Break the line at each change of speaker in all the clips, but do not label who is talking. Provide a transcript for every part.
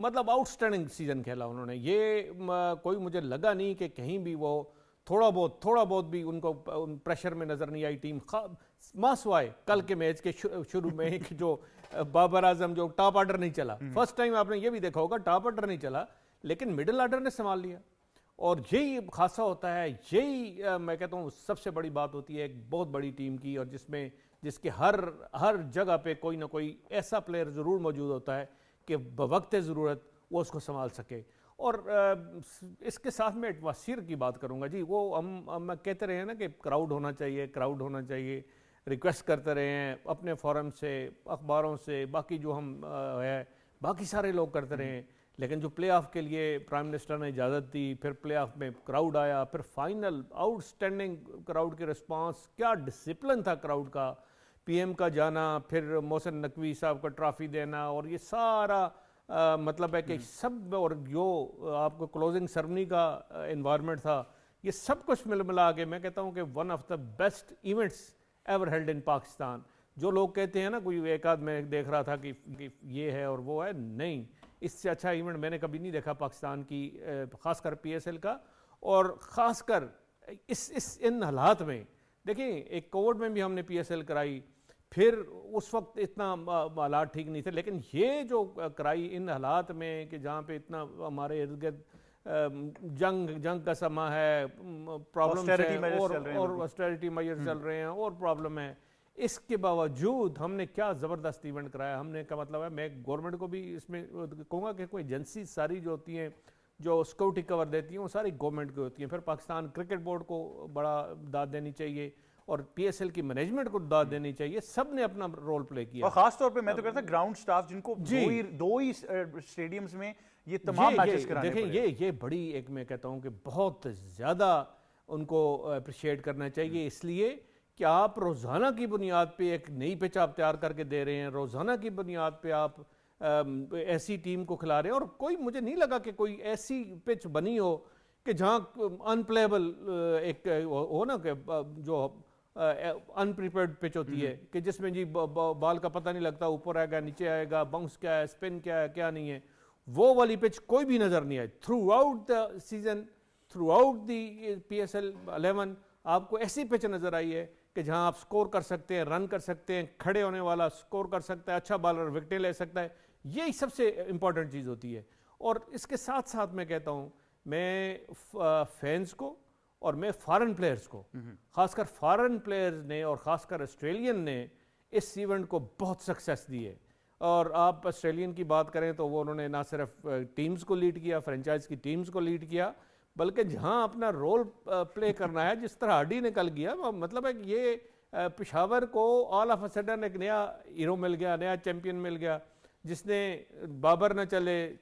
مطلب out standing season کھیلا انہوں نے. یہ کوئی مجھے لگا نہیں کہ کہیں بھی وہ تھوڑا بہت بھی ان کو پریشر میں نظر نہیں آئی ٹیم. ماسوائے کل کے میچ کے شروع میں جو بابر اعظم جو ٹاپ آرڈر نہیں چلا, فرسٹ ٹائم آپ نے یہ بھی دیکھا ہوگا ٹاپ آرڈر نہیں چلا لیکن مڈل آرڈر نے سنبھال لیا, اور یہی خاصا ہوتا ہے. یہی میں کہتا ہوں سب سے بڑی بات ہوتی ہے ایک بہت بڑی ٹیم کی, اور جس کے ہر جگہ پہ کوئی نہ کوئی ایسا پلیئر ضرور موجود ہوتا ہے کہ بوقت ضرورت وہ اس کو سنبھال سکے. اور اس کے ساتھ میں ایٹماسفیئر کی بات کروں گا جی. وہ ہم کہتے رہے ہیں نا کہ کراؤڈ ہونا چاہیے, ریکویسٹ کرتے رہے ہیں اپنے فورم سے, اخباروں سے, باقی جو ہم ہے باقی سارے لوگ کرتے رہے ہیں, لیکن جو پلے آف کے لیے پرائم منسٹر نے اجازت دی, پھر پلے آف میں کراؤڈ آیا, پھر فائنل آؤٹ اسٹینڈنگ کراؤڈ کے رسپانس, کیا ڈسپلن تھا کراؤڈ کا, پی ایم کا جانا, پھر محسن نقوی صاحب کا ٹرافی دینا, اور یہ سارا مطلب ہے کہ سب, اور جو آپ کو کلوزنگ سرمنی کا انوائرمنٹ تھا, یہ سب کچھ ملا کے میں کہتا ہوں کہ one of the best events ever held in Pakistan. جو لوگ کہتے ہیں نا, کوئی ایک آدھ میں دیکھ رہا تھا کہ یہ ہے اور وہ ہے, نہیں, اس سے اچھا ایونٹ میں نے کبھی نہیں دیکھا پاکستان کی, خاص کر پی ایس ایل کا. اور خاص کر ان حالات میں دیکھیں, ایک کووڈ میں بھی ہم نے پی ایس ایل کرائی, پھر اس وقت اتنا حالات ٹھیک نہیں تھے, لیکن یہ جو کرائی ان حالات میں کہ جہاں پہ اتنا ہمارے ارد گرد جنگ کا سما ہے, پرابلم ہے, اور آسٹیرٹی میجر چل رہے ہیں, اور پرابلم ہے, اس کے باوجود ہم نے کیا زبردست ایونٹ کرایا. ہم نے کا مطلب ہے, میں گورنمنٹ کو بھی اس میں کہوں گا کہ کوئی ایجنسی ساری جو ہوتی ہیں جو سیکورٹی کور دیتی ہیں وہ ساری گورنمنٹ کی ہوتی ہیں. پھر پاکستان کرکٹ بورڈ کو بڑا داد دینی چاہیے, اور پی ایس ایل کی مینجمنٹ کو داد دینی چاہیے. سب نے اپنا رول پلے کیا,
اور خاص طور پہ میں تو کہتا ہوں گراؤنڈ سٹاف جن کو دو ہی اسٹیڈیمز میں یہ تمام میچز کرانے پڑے.
دیکھیں یہ بڑی ایک میں کہتا ہوں کہ بہت زیادہ ان کو اپریشیٹ کرنا چاہیے, اس لیے کہ آپ روزانہ کی بنیاد پہ ایک نئی پچ آپ تیار کر کے دے رہے ہیں, روزانہ کی بنیاد پہ آپ ایسی ٹیم کو کھلا رہے ہیں. اور کوئی مجھے نہیں لگا کہ کوئی ایسی پچ بنی ہو کہ جہاں ان پلیبل ایک ہو نا, کہ جو ان پریپیئرڈ پچ ہوتی ہے کہ جس میں جی بال کا پتہ نہیں لگتا, اوپر آئے گا نیچے آئے گا, باؤنس کیا ہے, اسپن کیا ہے, کیا نہیں ہے. وہ والی پچ کوئی بھی نظر نہیں آئی throughout the season, throughout the P S L 11. آپ کو ایسی پچ نظر آئی ہے کہ جہاں آپ سکور کر سکتے ہیں, رن کر سکتے ہیں, کھڑے ہونے والا سکور کر سکتا ہے, اچھا بالر وکٹیں لے سکتا ہے. یہی سب سے امپورٹنٹ چیز ہوتی ہے. اور اس کے ساتھ ساتھ میں کہتا ہوں, میں فینس کو اور میں فارن پلیئرز کو, خاص کر فارن پلیئرز نے اور خاص کر آسٹریلین نے اس ایونٹ کو بہت سکسیس دی ہے. اور آپ آسٹریلین کی بات کریں تو وہ انہوں نے نہ صرف ٹیمز کو لیڈ کیا, فرنچائز کی ٹیمز کو لیڈ کیا, بلکہ جہاں اپنا رول پلے کرنا ہے, جس طرح ہارڈی نے کل کیا, مطلب ہے کہ یہ پشاور کو آل آف اے سڈن ایک نیا ہیرو مل گیا, نیا چیمپئن مل گیا, جس نے بابر نہ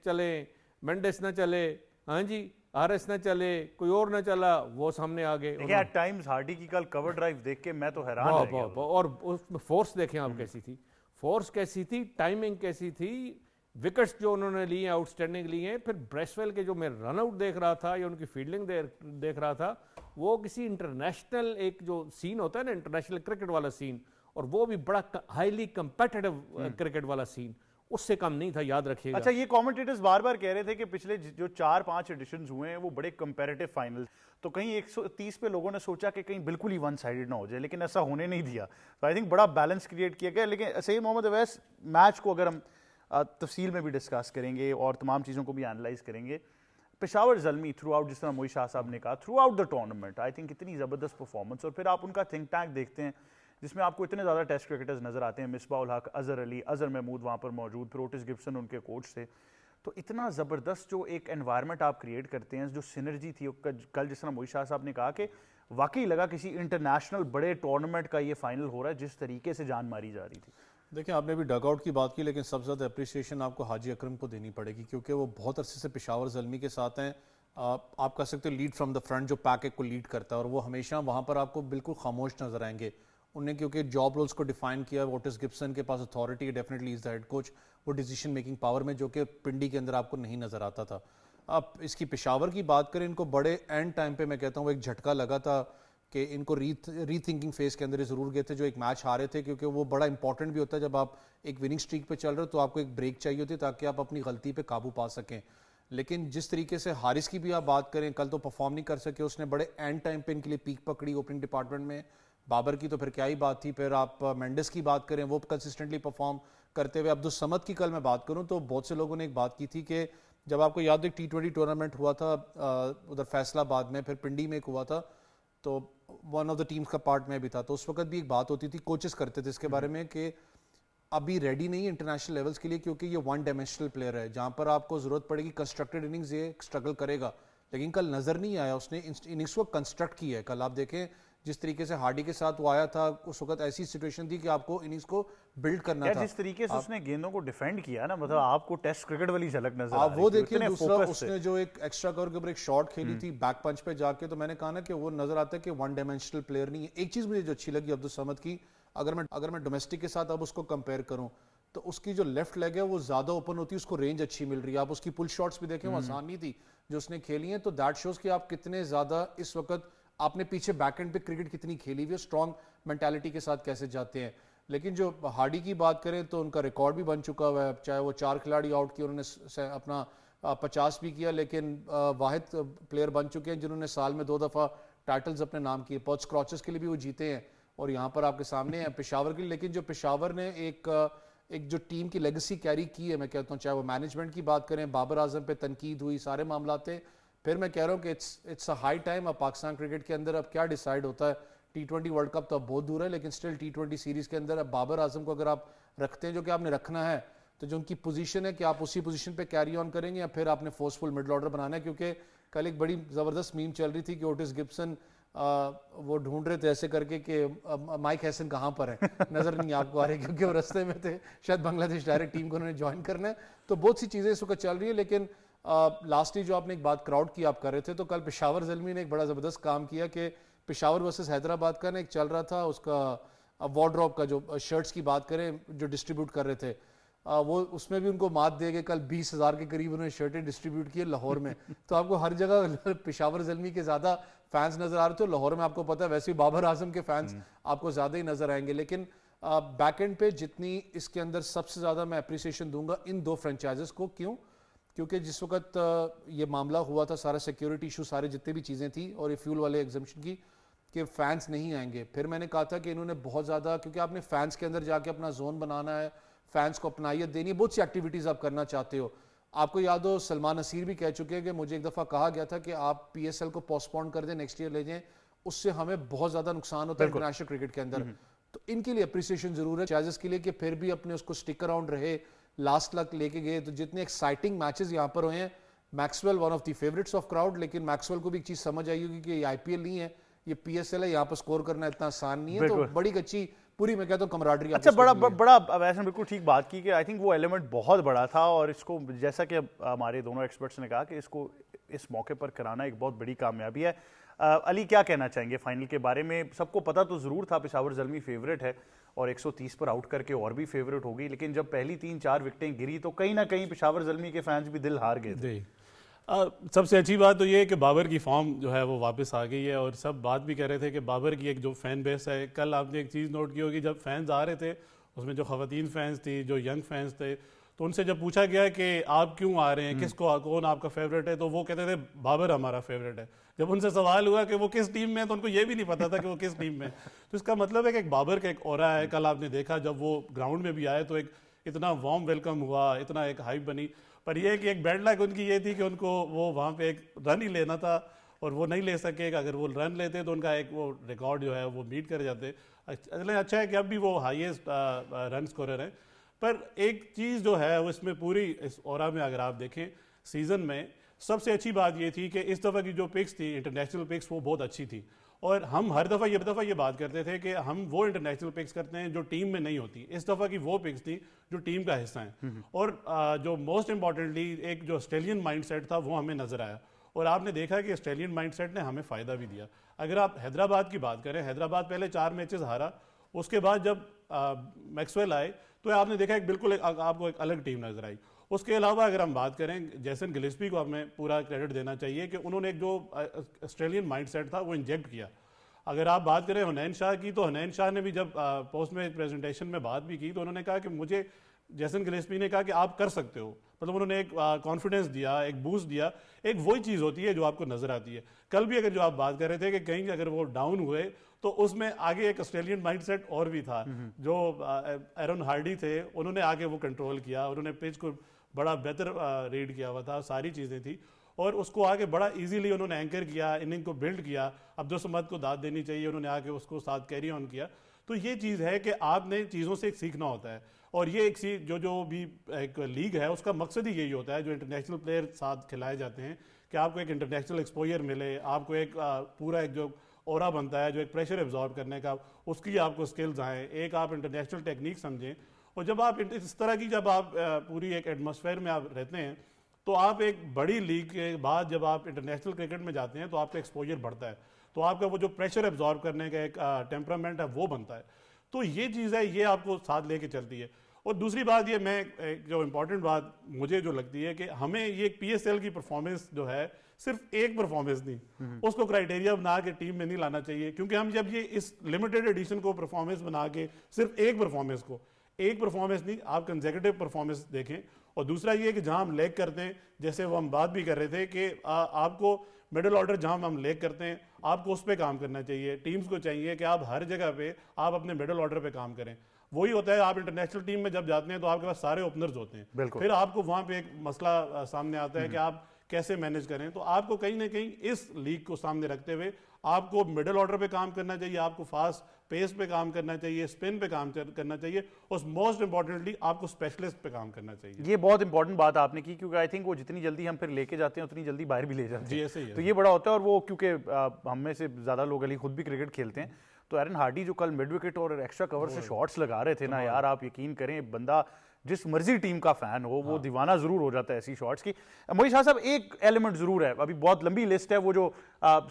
چلے, مینڈس نہ چلے, ہاں جی, آر ایس نہ چلے, کوئی اور نہ چلا, وہ سامنے آ گئے.
دیکھیں ایٹ ٹائمز ہارڈی کی کل کور ڈرائیو دیکھ کے میں تو حیران رہ گیا.
اور اس میں فورس دیکھیں آپ کیسی تھی, فورس کیسی تھی, ٹائمنگ کیسی تھی, وکٹس جو انہوں نے لی ہیں آؤٹ اسٹینڈنگ لی ہیں. پھر بریسویل کے جو میں رن آؤٹ دیکھ رہا تھا یا ان کی فیلڈنگ دیکھ رہا تھا, وہ کسی انٹرنیشنل ایک جو سین ہوتا ہے نا, انٹرنیشنل کرکٹ والا سین, اور وہ بھی بڑا ہائیلی کمپیٹیٹو کرکٹ والا سین, اس سے کم نہیں تھا, یاد رکھیے گا.
اچھا, یہ کامنٹیٹرز بار بار کہہ رہے تھے کہ پچھلے جو 4-5 ایڈیشنز ہوئے ہیں وہ بڑے کمپیریٹیو فائنل, تو کہیں 130 پہ لوگوں نے سوچا کہ کہیں بالکل ہی ون سائیڈڈ نہ ہو جائے, لیکن ایسا ہونے نہیں دیا. تو آئی تھنک بڑا بیلنس کریٹ کیا گیا. لیکن سید محمد اویس, میچ کو اگر ہم تفصیل میں بھی ڈسکس کریں گے اور تمام چیزوں کو بھی انالائز کریں گے, پشاور زلمی تھرو آؤٹ, جس طرح موئی شاہ صاحب نے کہا, through out the tournament I think اتنی زبردست پرفارمنس. اور پھر آپ ان کا تھنک ٹینک دیکھتے ہیں جس میں آپ کو اتنے زیادہ ٹیسٹ کرکٹرز نظر آتے ہیں, مصباح الحق, اظہر علی, اظہر محمود وہاں پر موجود, پھر اوٹس گبسن ان کے کوچ تھے. تو اتنا زبردست جو ایک انوائرمنٹ آپ کریٹ کرتے ہیں, جو سینرجی تھی کل, جس طرح موئی شاہ صاحب نے کہا کہ واقعی لگا کسی انٹرنیشنل بڑے ٹورنامنٹ کا یہ فائنل ہو رہا ہے, جس طریقے سے جان ماری جا رہی تھی.
دیکھیں, آپ نے بھی ڈگ آؤٹ کی بات کی, لیکن سب سے زیادہ اپریسیشن آپ کو حاجی اکرم کو دینی پڑے گی, کیونکہ وہ بہت عرصے سے پشاور زلمی کے ساتھ ہیں. آپ کہہ سکتے who lead from the front, جو پیک ایک کو لیڈ کرتا ہے, اور وہ ہمیشہ وہاں پر آپ کو بالکل خاموش نظر آئیں گے. انہوں نے کیونکہ جاب رولز کو ڈیفائن کیا, اوٹس گبسن کے پاس اتھارٹی ہے, definitely is the head coach, وہ ڈیسیشن میکنگ پاور میں, جو کہ پنڈی کے اندر آپ کو نہیں نظر آتا تھا. آپ اس کی پشاور کی بات کریں, ان کو بڑے اینڈ ٹائم پہ میں کہتا ہوں ایک جھٹکا لگا تھا کہ ان کو ری تھنکنگ فیز کے اندر ضرور گئے تھے جو ایک میچ ہارے تھے, کیونکہ وہ بڑا امپورٹنٹ بھی ہوتا ہے جب آپ ایک وننگ اسٹریک پہ چل رہے ہو تو آپ کو ایک بریک چاہیے ہوتی ہے تاکہ آپ اپنی غلطی پہ قابو پا سکیں. لیکن جس طریقے سے حارث کی بھی آپ بات کریں, کل تو پرفارم نہیں کر سکے, اس نے بڑے اینڈ ٹائم پہ ان کے لیے پیک پکڑی اوپننگ ڈپارٹمنٹ میں. بابر کی تو پھر کیا ہی بات تھی. پھر آپ مینڈس کی بات کریں, وہ کنسسٹنٹلی پرفارم کرتے ہوئے. عبدالصمد کی کل میں بات کروں تو بہت سے لوگوں نے ایک بات کی تھی کہ جب آپ کو یاد ایک T20 ٹورنامنٹ ہوا تھا ادھر فیصلہ آباد میں, پھر پنڈی میں ایک ہوا تھا, تو ون آف دا ٹیمز کا پارٹ میں بھی تھا, تو اس وقت بھی ایک بات ہوتی تھی, کوچز کرتے تھے اس کے بارے میں کہ ابھی ریڈی نہیں ہے انٹرنیشنل لیولز کے لیے, کیونکہ یہ ون ڈائمینشنل پلیئر ہے, جہاں پر آپ کو ضرورت پڑے گی کنسٹرکٹیڈ اننگز یہ اسٹرگل کرے گا. لیکن کل نظر نہیں آیا اس نے اننگس کو کنسٹرکٹ کیا ہے. کل آپ دیکھیں جس طریقے سے ہارڈی کے ساتھ وہ آیا تھا, اس وقت ایسی سچویشن تھی کہ آپ کو اننگس کو بلڈ کرنا تھا.
جس طریقے سے اس نے گیندوں کو ڈیفینڈ کیا نا, مطلب آپ کو ٹیسٹ کرکٹ والی جھلک نظر آ رہی ہے.
وہ دیکھیں دوسرا اس نے جو ایک ایکسٹرا کور کے اوپر ایک شاٹ کھیلی تھی بیک پنچ پہ جا کے, تو میں نے کہا نا کہ وہ نظر آتا ہے کہ ون ڈائمینشنل پلیئر نہیں ہے. ایک چیز مجھے جو اچھی لگی عبدالصمد کی, اگر میں ڈومیسٹک کے ساتھ اب اس کو کمپیئر کروں تو اس کی جو لیفٹ لیگ ہے وہ زیادہ اوپن ہوتی ہے, اس کو رینج اچھی مل رہی ہے. آپ اس کی پل شاٹس بھی دیکھیں, وہ آسان نہیں تھی جو اس نے کھیلی ہیں, تو دیٹ شوز کہ آپ کتنے زیادہ اس وقت آپ نے پیچھے بیک اینڈ پہ کرکٹ کتنی کھیلی ہوئی ہے, اسٹرانگ مینٹالٹی کے ساتھ کیسے جاتے ہیں. لیکن جو ہارڈی کی بات کریں تو ان کا ریکارڈ بھی بن چکا ہوا ہے, چاہے وہ 4 کھلاڑی آؤٹ کیے, انہوں نے اپنا 50 بھی کیا, لیکن واحد پلیئر بن چکے ہیں جنہوں نے سال میں 2 دفعہ ٹائٹلز اپنے نام کیے. پرتھ اسکراچز کے لیے بھی وہ جیتے ہیں, اور یہاں پر آپ کے سامنے ہیں پشاور کے لیے. لیکن جو پشاور نے ایک جو ٹیم کی لیگسی کیری کی ہے, میں کہتا ہوں چاہے وہ مینجمنٹ کی بات کریں, بابر اعظم پہ تنقید ہوئی, سارے معاملات تھے. پھر میں کہہ رہا ہوں کہ اٹس اے ہائی ٹائم. اب پاکستان کرکٹ کے اندر اب کیا ڈیسائیڈ ہوتا ہے, T20 ورلڈ کپ تو اب بہت دور ہے, لیکن اسٹل T20 سیریز کے اندر اب بابر اعظم کو اگر آپ رکھتے ہیں, جو کہ آپ نے رکھنا ہے, تو جو ان کی پوزیشن ہے کہ آپ اسی پوزیشن پہ کیری آن کریں گے یا پھر آپ نے فورسفل مڈل آرڈر بنانا ہے. کیونکہ کل ایک بڑی زبردست میم چل رہی تھی کہ اوٹس گبسن وہ ڈھونڈ رہے تھے ایسے کر کے کہ مائک ہیسن کہاں پر ہے, نظر نہیں آپ کو آ رہے, کیونکہ وہ رستے میں تھے, شاید بنگلہ دیش ڈائریکٹ ٹیم کو انہوں نے جوائن کرنا ہے. تو بہت سی چیزیں اس وقت چل رہی ہیں. لیکن لاسٹلی جو آپ نے ایک بات کراؤڈ کی آپ کر رہے تھے, تو کل پشاور زلمی نے ایک بڑا زبردست کام کیا کہ پشاور ورسز حیدرآباد کا نا ایک چل رہا تھا اس کا وارڈروب کا, جو شرٹس کی بات کریں جو ڈسٹریبیوٹ کر رہے تھے, وہ اس میں بھی ان کو مات دے گئے. کل 20,000 کے قریب انہوں نے شرٹیں ڈسٹریبیوٹ کی لاہور میں. تو آپ کو ہر جگہ پشاور زلمی کے زیادہ فینس نظر آ رہے تھے. لاہور میں آپ کو پتا ہے ویسے بابر اعظم کے فینس آپ کو زیادہ ہی نظر آئیں گے. لیکن بیک اینڈ پہ جتنی اس کے اندر سب سے زیادہ میں اپریسیشن دوں گا ان 2 فرنچائزز کو. کیوں؟ کیونکہ جس وقت یہ معاملہ ہوا تھا, سارا سیکیورٹی ایشو, سارے جتنے بھی چیزیں تھیں, اور یہ فیول والے ایگزمپشن کی کہ فینس نہیں آئیں گے, پھر میں نے کہا تھا کہ انہوں نے بہت زیادہ, کیونکہ آپ نے فینس کے اندر جا کے اپنا زون بنانا ہے, فینس کو اپنائیت دینی ہے, بہت سی ایکٹیویٹیز آپ کرنا چاہتے ہو. آپ کو یاد ہو سلمان نصیر بھی کہہ چکے ہیں کہ مجھے ایک دفعہ کہا گیا تھا کہ آپ PSL کو پوسٹپون کر دیں, نیکسٹ ایئر لے جائیں, اس سے ہمیں بہت زیادہ نقصان ہوتا ہے انٹرنیشنل کرکٹ کے اندر. تو ان کے لیے اپریسیشن ضرور ہے چارجز کے لیے کہ پھر بھی اپنے اس کو اسٹک اراؤنڈ رہے, لاسٹ تک لے کے گئے. تو جتنے ایکسائٹنگ میچز یہاں پر ہوئے ہیں, Maxwell one of the favourites of crowd, لیکن میکسویل کو بھی ایک چیز سمجھ آئی ہوگی کہ یہ IPL نہیں ہے, یہ PSL ہے, یہاں پر سکور کرنا اتنا آسان نہیں ہے. تو بڑی اچھی پوری میں کہتا ہوں کمراڈری.
اچھا, بڑا ویسے بالکل ٹھیک بات کی کہ آئی تھنک وہ ایلیمنٹ بہت بڑا تھا, اور اس کو جیسا کہ ہمارے دونوں ایکسپرٹس نے کہا کہ اس کو اس موقع پر کرانا ایک بہت بڑی کامیابی ہے. علی کیا کہنا چاہیں گے فائنل کے بارے میں؟ سب کو پتا تو ضرور تھا پشاور زلمی فیوریٹ ہے اور 130 پر آؤٹ کر کے اور بھی فیوریٹ ہو گئی, لیکن جب پہلی 3-4 وکٹیں گری تو کہیں نہ کہیں پشاور زلمی کے فینس بھی دل ہار گئے تھے.
سب سے اچھی بات تو یہ ہے کہ بابر کی فارم جو ہے وہ واپس آ گئی ہے, اور سب بات بھی کہہ رہے تھے کہ بابر کی ایک جو فین بیس ہے, کل آپ نے ایک چیز نوٹ کی ہوگی, جب فینز آ رہے تھے اس میں جو خواتین فینز تھی, جو ینگ فینز تھے, تو ان سے جب پوچھا گیا کہ آپ کیوں آ رہے ہیں, کون آپ کا فیوریٹ ہے, تو وہ کہتے تھے بابر ہمارا فیوریٹ ہے. جب ان سے سوال ہوا کہ وہ کس ٹیم میں ہے تو ان کو یہ بھی نہیں پتا تھا کہ وہ کس ٹیم میں. تو اس کا مطلب ہے کہ ایک بابر کا ایک اورا ہے. کل آپ نے دیکھا جب وہ گراؤنڈ میں بھی آئے تو ایک اتنا وارم ویلکم ہوا, اتنا ایک ہائپ بنی. پر یہ کہ ایک بیڈ لک ان کی یہ تھی کہ ان کو وہ وہاں پہ ایک رن ہی لینا تھا اور وہ نہیں لے سکے. اگر وہ رن لیتے تو ان کا ایک وہ ریکارڈ جو ہے وہ میٹ کر جاتے. اچھا ہے کہ اب بھی وہ ہائیسٹ رن اسکورر ہیں. پر ایک چیز جو ہے وہ اس میں پوری اس اورا میں اگر آپ دیکھیں سیزن میں سب سے اچھی بات یہ تھی کہ اس دفعہ کی جو پکس تھی انٹرنیشنل پکس وہ بہت اچھی تھی. اور ہم ہر دفعہ یہ بات کرتے تھے کہ ہم وہ انٹرنیشنل پکس کرتے ہیں جو ٹیم میں نہیں ہوتی. اس دفعہ کی وہ پکس تھی جو ٹیم کا حصہ ہیں. اور جو موسٹ امپورٹنٹلی ایک جو آسٹریلین مائنڈ سیٹ تھا وہ ہمیں نظر آیا, اور آپ نے دیکھا کہ آسٹریلین مائنڈ سیٹ نے ہمیں فائدہ بھی دیا. اگر آپ حیدرآباد کی بات کریں, حیدرآباد پہلے 4 میچز ہارا, اس کے بعد جب میکسویل آئے تو آپ نے دیکھا کہ بالکل آپ کو ایک الگ ٹیم نظر آئی. اس کے علاوہ اگر ہم بات کریں جیسن گلسپی کو ہمیں پورا کریڈٹ دینا چاہیے کہ انہوں نے ایک جو آسٹریلین مائنڈ سیٹ تھا وہ انجیکٹ کیا. اگر آپ بات کریں حنین شاہ کی، تو حنین شاہ نے بھی جب پوسٹ میچ پریزنٹیشن میں بات بھی کی تو انہوں نے کہا کہ مجھے جیسن گلیسپی نے کہا کہ آپ کر سکتے ہو، مطلب انہوں نے ایک کانفیڈنس دیا، ایک بوسٹ دیا. ایک وہی چیز ہوتی ہے جو آپ کو نظر آتی ہے. کل بھی اگر جو آپ بات کر رہے تھے کہ کہیں اگر وہ ڈاؤن ہوئے تو اس میں آگے ایک آسٹریلین مائنڈ سیٹ اور بھی تھا. جو ایرون ہارڈی تھے انہوں نے آگے وہ کنٹرول کیا، انہوں نے پچ کو بڑا بہتر ریڈ کیا ہوا تھا، ساری چیزیں تھیں اور اس کو آگے بڑا ایزیلی انہوں نے اینکر کیا، اننگ کو بلڈ کیا. عبد الصمد کو داد دینی چاہیے، انہوں نے آگے اس کو ساتھ کیری آن کیا. تو یہ چیز ہے کہ آپ نے چیزوں سے سیکھنا ہوتا ہے اور یہ ایک جو بھی ایک لیگ ہے اس کا مقصد ہی یہی ہوتا ہے. جو انٹرنیشنل پلیئر ساتھ کھلائے جاتے ہیں کہ آپ کو ایک انٹرنیشنل ایکسپوئر ملے، آپ کو ایک پورا ایک جو اورا بنتا ہے جو ایک پریشر ایبزارب کرنے کا، اس کی آپ کو سکلز آئیں، ایک آپ انٹرنیشنل ٹیکنیک سمجھیں. اور جب آپ اس طرح کی جب آپ پوری ایک ایٹماسفیئر میں آپ رہتے ہیں تو آپ ایک بڑی لیگ کے بعد جب آپ انٹرنیشنل کرکٹ میں جاتے ہیں تو آپ کا ایکسپوجر بڑھتا ہے، تو آپ کا وہ جو پریشر ایبزارب کرنے کا ایک ٹیمپرامنٹ ہے وہ بنتا ہے. تو یہ چیز ہے، یہ آپ کو ساتھ لے کے چلتی ہے. اور دوسری بات یہ میں جو امپورٹنٹ بات مجھے جو لگتی ہے کہ ہمیں یہ پی ایس ایل کی پرفارمنس جو ہے صرف ایک پرفارمنس نہیں، اس کو کرائٹیریا بنا کے ٹیم میں نہیں لانا چاہیے. کیونکہ ہم جب یہ اس لمیٹڈ ایڈیشن کو پرفارمنس بنا کے صرف ایک پرفارمنس نہیں، آپ کنزیکٹیو پرفارمنس دیکھیں. اور دوسرا یہ کہ جہاں ہم لیگ کرتے ہیں، جیسے وہ ہم بات بھی کر رہے تھے کہ آپ کو مڈل آرڈر جہاں ہم لیگ کرتے ہیں آپ کو اس پہ کام کرنا چاہیے. ٹیمز کو چاہیے کہ آپ ہر جگہ پہ آپ اپنے مڈل آرڈر پہ کام کریں. وہی ہوتا ہے آپ انٹرنیشنل ٹیم میں جب جاتے ہیں تو آپ کے پاس سارے اوپنرز ہوتے ہیں، پھر آپ کو وہاں پہ ایک مسئلہ سامنے آتا ہے کہ آپ کیسے مینج کریں. تو آپ کو کہیں نہ کہیں اس لیگ کو سامنے رکھتے ہوئے آپ کو مڈل آرڈر پہ کام کرنا چاہیے، آپ کو فاسٹ پیس پہ کام کرنا چاہیے، اسپن پہ کام کرنا چاہیے، اور موسٹ امپورٹنٹلی آپ کو اسپیشلسٹ پہ کام کرنا چاہیے.
یہ بہت امپورٹنٹ بات آپ نے کی، کیونکہ آئی تھنک وہ جتنی جلدی ہم پھر لے کے جاتے ہیں اتنی جلدی باہر بھی لے جاتے ہیں.
ایسے ہی ہے.
تو یہ بڑا ہوتا ہے. اور وہ کیونکہ ہم میں سے زیادہ لوگ علی خود بھی کرکٹ کھیلتے ہیں، تو ایرن ہارڈی جو کل مڈ وکٹ اور ایکسٹرا کور سے شاٹس لگا رہے تھے نا یار، آپ یقین کریں بندہ جس مرضی ٹیم کا فین ہو وہ دیوانہ ضرور ہو جاتا ہے ایسی شاٹس کی. معین شاہ صاحب ایک ایلیمنٹ ضرور ہے، ابھی بہت لمبی لسٹ ہے وہ جو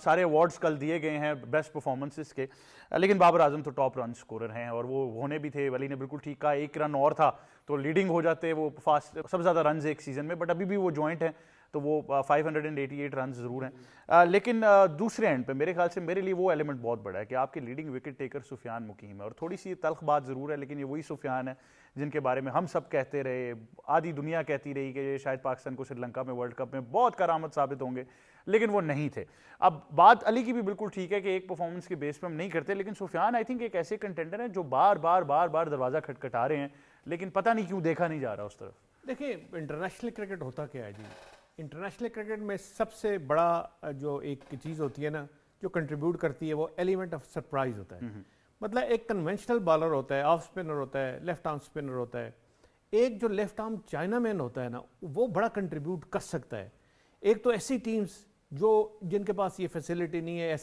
سارے ایوارڈز کل دیے گئے ہیں بیسٹ پرفارمنسز کے، لیکن بابر اعظم تو ٹاپ رن سکورر ہیں اور وہ ہونے بھی تھے. ولی نے بالکل ٹھیک کہا، ایک رن اور تھا تو لیڈنگ ہو جاتے وہ فاسٹ سب سے زیادہ رنز ایک سیزن میں، بٹ ابھی بھی وہ جوائنٹ ہیں تو وہ 588 رنز ضرور ہیں. لیکن دوسرے اینڈ پہ میرے خیال سے میرے لیے وہ ایلیمنٹ بہت بڑا ہے کہ آپ کے لیڈنگ وکٹ ٹیکر سفیان مقیم ہے. اور تھوڑی سی تلخ بات ضرور ہے لیکن یہ وہی سفیان ہے جن کے بارے میں ہم سب کہتے رہے، آدھی دنیا کہتی رہی کہ یہ شاید پاکستان کو سری لنکا میں ورلڈ کپ میں بہت کرامت ثابت ہوں گے، لیکن وہ نہیں تھے. اب بات علی کی بھی بالکل ٹھیک ہے کہ ایک پرفارمنس کے بیس پہ ہم نہیں کرتے، لیکن سفیان آئی تھنک ایک ایسے کنٹینڈر ہیں جو بار بار دروازہ کھٹکھٹا رہے ہیں لیکن پتہ نہیں کیوں دیکھا نہیں جا رہا اس طرف.
دیکھیں انٹرنیشنل کرکٹ ہوتا کیا ہے جی، انٹرنیشنل کرکٹ میں سب سے بڑا جو ایک چیز ہوتی ہے نا جو کنٹریبیوٹ کرتی ہے وہ ایلیمنٹ آف سرپرائز ہوتا ہے. مطلب ایک کنونشنل بالر ہوتا ہے، آف سپنر ہوتا ہے، لیفٹ آرم سپنر ہوتا ہے، ایک جو لیفٹ آرم چائنا مین ہوتا ہے نا وہ بڑا کنٹریبیوٹ کر سکتا ہے. ایک تو ایسی ٹیمز جو جن کے پاس یہ فیسلٹی نہیں ہے،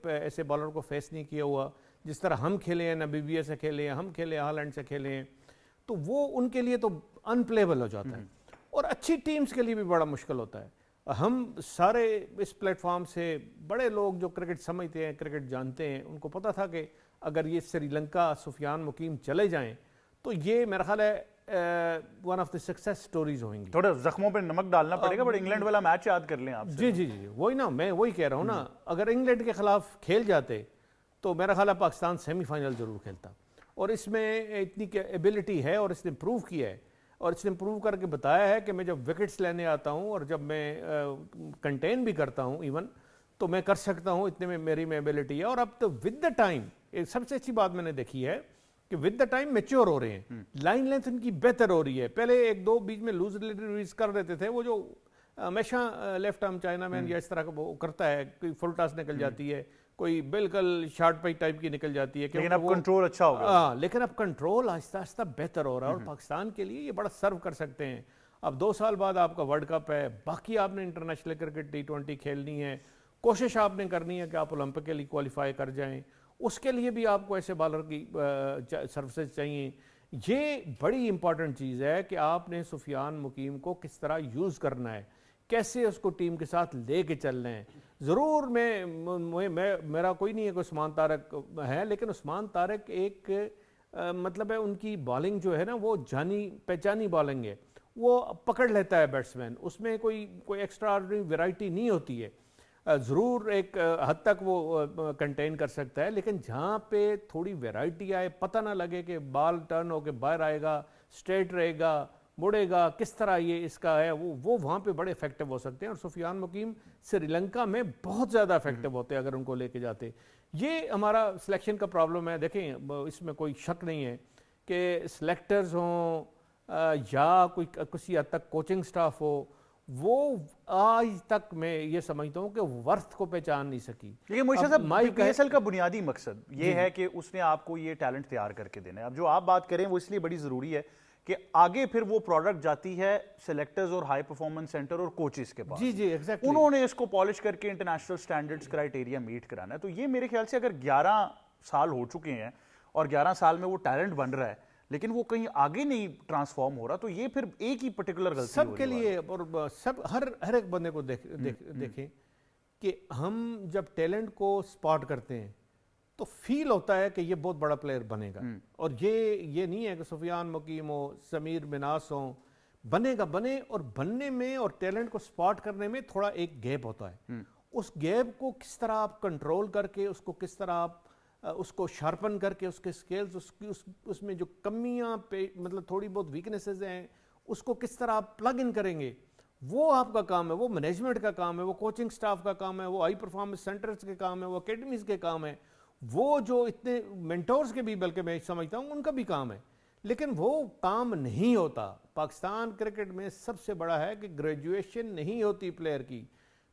ایسے بالر کو فیس نہیں کیا ہوا جس طرح ہم کھیلے ہیں، نبیبیا سے کھیلے ہیں، ہم کھیلے ہالینڈ سے کھیلے ہیں، تو وہ ان کے لیے تو ان پلیبل ہو جاتا ہے. اور اچھی ٹیمز کے لیے بھی بڑا مشکل ہوتا ہے. ہم سارے اس پلیٹ فارم سے بڑے لوگ جو کرکٹ سمجھتے ہیں، کرکٹ جانتے ہیں، ان کو پتہ تھا کہ اگر یہ سری لنکا سفیان مقیم چلے جائیں تو یہ میرا خیال ہے one of the success stories ہوئیں گی.
تھوڑا زخموں پہ نمک ڈالنا پڑے گا، بٹ انگلینڈ والا میچ یاد کر لیں آپ سے.
جی وہی نا، میں وہی کہہ رہا ہوں نا، اگر انگلینڈ کے خلاف کھیل جاتے تو میرا خیال ہے پاکستان سیمی فائنل ضرور کھیلتا. اور اس میں اتنی ایبلٹی ہے اور اس نے پروو کیا ہے اور اس نے پروو کر کے بتایا ہے کہ میں جب وکٹس لینے آتا ہوں اور جب میں کنٹین بھی کرتا ہوں ایون تو میں کر سکتا ہوں، اتنے میں میری میں ایبلٹی ہے. اور اب تو ود دا ٹائم ایک سب سے اچھی بات میں نے دیکھی ہے کہ ود دا ٹائم میچور ہو رہے ہیں، لائن لینتھ ان کی بہتر ہو رہی ہے. پہلے ایک دو بیچ میں لوز ریلیز کر دیتے تھے، وہ جو ہمیشہ لیفٹ آرم چائنا مین یا اس طرح کا وہ کرتا ہے، کوئی فل ٹاس نکل جاتی ہے، کوئی بالکل شارٹ پائی ٹائپ کی نکل جاتی ہے،
لیکن اب کنٹرول اچھا ہو گیا.
لیکن اب کنٹرول آہستہ آہستہ بہتر ہو رہا ہے اور پاکستان کے لیے یہ بڑا سرو کر سکتے ہیں. اب 2 سال بعد آپ کا ورلڈ کپ ہے، باقی آپ نے انٹرنیشنل کرکٹ T20 کھیلنی ہے، کوشش آپ نے کرنی ہے کہ آپ اولمپک کے لیے کوالیفائی کر جائیں. اس کے لیے بھی آپ کو ایسے بالر کی سروسز چاہیے. یہ بڑی امپورٹنٹ چیز ہے کہ آپ نے سفیان مقیم کو کس طرح یوز کرنا ہے، کیسے اس کو ٹیم کے ساتھ لے کے چلنا ہے. ضرور میرا کوئی نہیں ہے کہ عثمان طارق ہے، لیکن عثمان طارق ایک مطلب ہے ان کی بالنگ جو ہے نا وہ جانی پہچانی بالنگ ہے، وہ پکڑ لیتا ہے بیٹسمین، اس میں کوئی ایکسٹرا آرڈنری ویرائٹی نہیں ہوتی ہے. ضرور ایک حد تک وہ کنٹین کر سکتا ہے، لیکن جہاں پہ تھوڑی ویرائٹی آئے، پتہ نہ لگے کہ بال ٹرن ہو کے باہر آئے گا، اسٹریٹ رہے گا، مڑے گا، کس طرح یہ اس کا ہے، وہ وہاں پہ بڑے افیکٹو ہو سکتے ہیں. اور سفیان مقیم سری لنکا میں بہت زیادہ افیکٹو ہوتے ہیں اگر ان کو لے کے جاتے. یہ ہمارا سلیکشن کا پرابلم ہے. دیکھیں اس میں کوئی شک نہیں ہے کہ سلیکٹرز ہوں یا کوئی کسی حد تک کوچنگ سٹاف ہو، وہ آج تک میں یہ سمجھتا ہوں کہ ورتھ کو پہچان نہیں سکی.
لیکن موشا صاحب پی ایس ایل کا بنیادی مقصد یہ ہے کہ اس نے آپ کو یہ ٹیلنٹ تیار کر کے دینا ہے. اب جو آپ بات کریں وہ اس لیے بڑی ضروری ہے کہ آگے پھر وہ پروڈکٹ جاتی ہے سلیکٹرز اور ہائی پرفارمنس سینٹر اور کوچز کے پاس.
جی ایگزیکٹلی.
انہوں نے اس کو پالش کر کے انٹرنیشنل سٹینڈرڈز کرائیٹیریا میٹ کرانا ہے. تو یہ میرے خیال سے اگر 11 سال ہو چکے ہیں اور 11 سال میں وہ ٹیلنٹ بن رہا ہے لیکن وہ کہیں آگے نہیں ٹرانسفارم ہو رہا، تو یہ پھر ایک ہی پرٹیکولر غلطی
سب کے لیے اور سب ہر ایک بندے کو دیکھیں کہ ہم جب ٹیلنٹ کو سپاٹ کرتے ہیں تو فیل ہوتا ہے کہ یہ بہت بڑا پلیئر بنے گا. اور یہ نہیں ہے کہ سفیان مقیم ہو، سمیر مناس ہوں، بنے اور بننے میں اور ٹیلنٹ کو سپاٹ کرنے میں تھوڑا ایک گیپ ہوتا ہے. اس گیپ کو کس طرح آپ کنٹرول کر کے اس کو کس طرح آپ اس کو شارپن کر کے اس کے سکیلز اس میں جو کمیاں مطلب تھوڑی بہت ویکنیسز ہیں اس کو کس طرح آپ پلگ ان کریں گے، وہ آپ کا کام ہے. وہ مینجمنٹ کا کام ہے، وہ کوچنگ سٹاف کا کام ہے، وہ ہائی پرفارمنس سینٹرز کے کام ہے، وہ اکیڈمیز کے کام ہے، وہ جو اتنے مینٹورز کے بھی بلکہ میں سمجھتا ہوں ان کا بھی کام ہے. لیکن وہ کام نہیں ہوتا. پاکستان کرکٹ میں سب سے بڑا ہے کہ گریجویشن نہیں ہوتی پلیئر کی.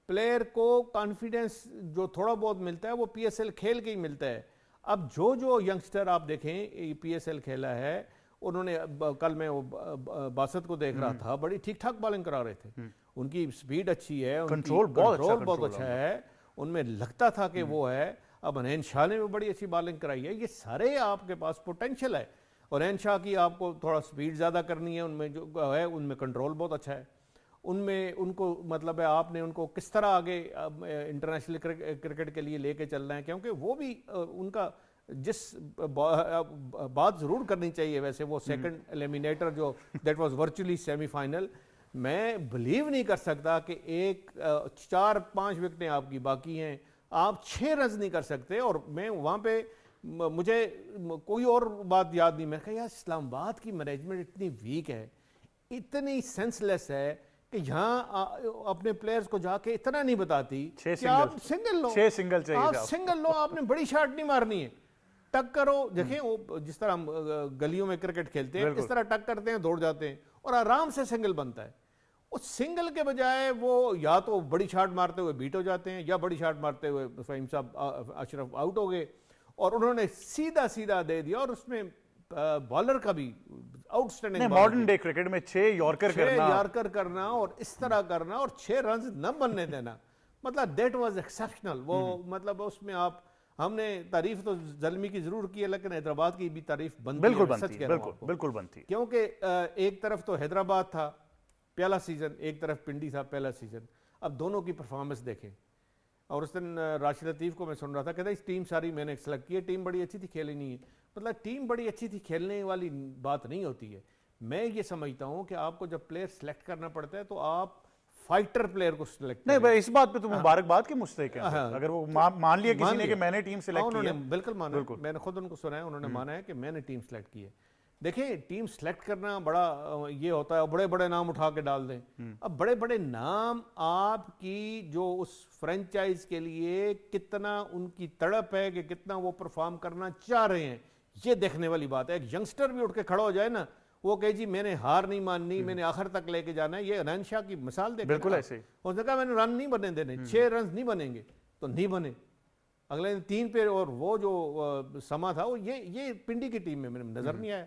پلیئر کو کانفیڈنس جو تھوڑا بہت ملتا ہے وہ پی ایس ایل کھیل کے ہی ملتا ہے. اب جو ینگسٹر آپ دیکھیں پی ایس ایل کھیلا ہے، انہوں نے کل میں باسط کو دیکھ رہا تھا، بڑی ٹھیک ٹھاک بالنگ کرا رہے تھے. ان کی سپیڈ اچھی ہے، کنٹرول بہت اچھا ہے، ان میں لگتا تھا کہ وہ ہے. اب انین شاہ نے بھی بڑی اچھی بالنگ کرائی ہے. یہ سارے آپ کے پاس پوٹینشل ہے. اور انین شاہ کی آپ کو تھوڑا سپیڈ زیادہ کرنی ہے، ان میں جو ہے ان میں کنٹرول بہت اچھا ہے. ان کو مطلب ہے آپ نے ان کو کس طرح آگے انٹرنیشنل کرکٹ کے لیے لے کے چلنا ہے، کیونکہ وہ بھی ان کا جس بات ضرور کرنی چاہیے. ویسے وہ سیکنڈ ایلیمینیٹر جو that was virtually semi final, میں بلیو نہیں کر سکتا کہ 4-5 وکٹیں آپ کی باقی ہیں، آپ 6 رنز نہیں کر سکتے. اور میں وہاں پہ مجھے کوئی اور بات یاد نہیں، میں کہا یار اسلام آباد کی مینجمنٹ اتنی ویک ہے، اتنی سینس لیس ہے کہ یہاں اپنے پلیئرز کو جا کے اتنا نہیں بتاتی کہ آپ سنگل لو،
6 سنگل چاہیے،
آپ سنگل لو، آپ نے بڑی شاٹ نہیں مارنی ہے، ٹک کرو. دیکھیں وہ جس طرح ہم گلیوں میں کرکٹ کھیلتے ہیں اس طرح ٹک کرتے ہیں، دوڑ جاتے ہیں اور آرام سے سنگل بنتا ہے. اس سنگل کے بجائے وہ یا تو بڑی شاٹ مارتے ہوئے بیٹ ہو جاتے ہیں یا بڑی شاٹ مارتے ہوئے فہیم صاحب اشرف آؤٹ ہو گئے. اور انہوں نے سیدھا دے دیا. اور اس میں بالر کا بھی out standing,
modern day cricket میں 6
یارکر کرنا اور اس طرح کرنا اور 6 رنز نہ بننے دینا، مطلب دیٹ واز ایکسیپشنل. وہ مطلب اس میں ہم نے تعریف تو زلمی کی ضرور کی ہے لیکن حیدرآباد کی بھی تعریف بنتی ہے.
بالکل بنتی،
کیونکہ ایک طرف تو حیدرآباد تھا پہلا سیزن، ایک طرف پنڈی تھا پہلا سیزن. اب دونوں کی پرفارمنس دیکھیں. اور اس دن راشد لطیف کو میں سن رہا تھا، کہتا ہے اس ٹیم ساری میں نے سلیکٹ کی ہے، ٹیم بڑی اچھی تھی، کھیلی نہیں ہے. مطلب ٹیم بڑی اچھی تھی کھیلنے والی بات نہیں ہوتی ہے. میں یہ سمجھتا ہوں کہ آپ کو جب پلیئر سلیکٹ کرنا پڑتا ہے تو آپ فائٹر پلیئر کو سلیکٹ
نہیں بھائی، اس بات پہ تو مبارکباد کے مستحق ہیں. اگر وہ مان لیا کسی نے کہ میں نے ٹیم سلیکٹ کی ہے،
بالکل مانا، میں نے خود ان کو سنا ہے، انہوں نے مانا ہے کہ میں نے ٹیم سلیکٹ کی ہے. دیکھیں ٹیم سلیکٹ کرنا بڑا یہ ہوتا ہے، بڑے بڑے نام اٹھا کے ڈال دیں. اب بڑے بڑے نام آپ کی جو اس فرینچائز کے لیے کتنا ان کی تڑپ ہے کہ کتنا وہ پرفارم کرنا چاہ رہے ہیں، یہ دیکھنے والی بات ہے. ایک ینگسٹر بھی اٹھ کے کھڑا ہو جائے نا، وہ کہے جی میں نے ہار نہیں ماننی، میں نے آخر تک لے کے جانا ہے. یہ انین شاہ کی مثال دیکھیں،
بالکل ایسے.
اس نے کہا میں نے رن نہیں بننے دینے، 6 رنز نہیں بنیں گے تو نہیں بنے. اگلے 3 پہ اور وہ جو سما تھا وہ یہ پنڈی کی ٹیم میں نظر نہیں آیا.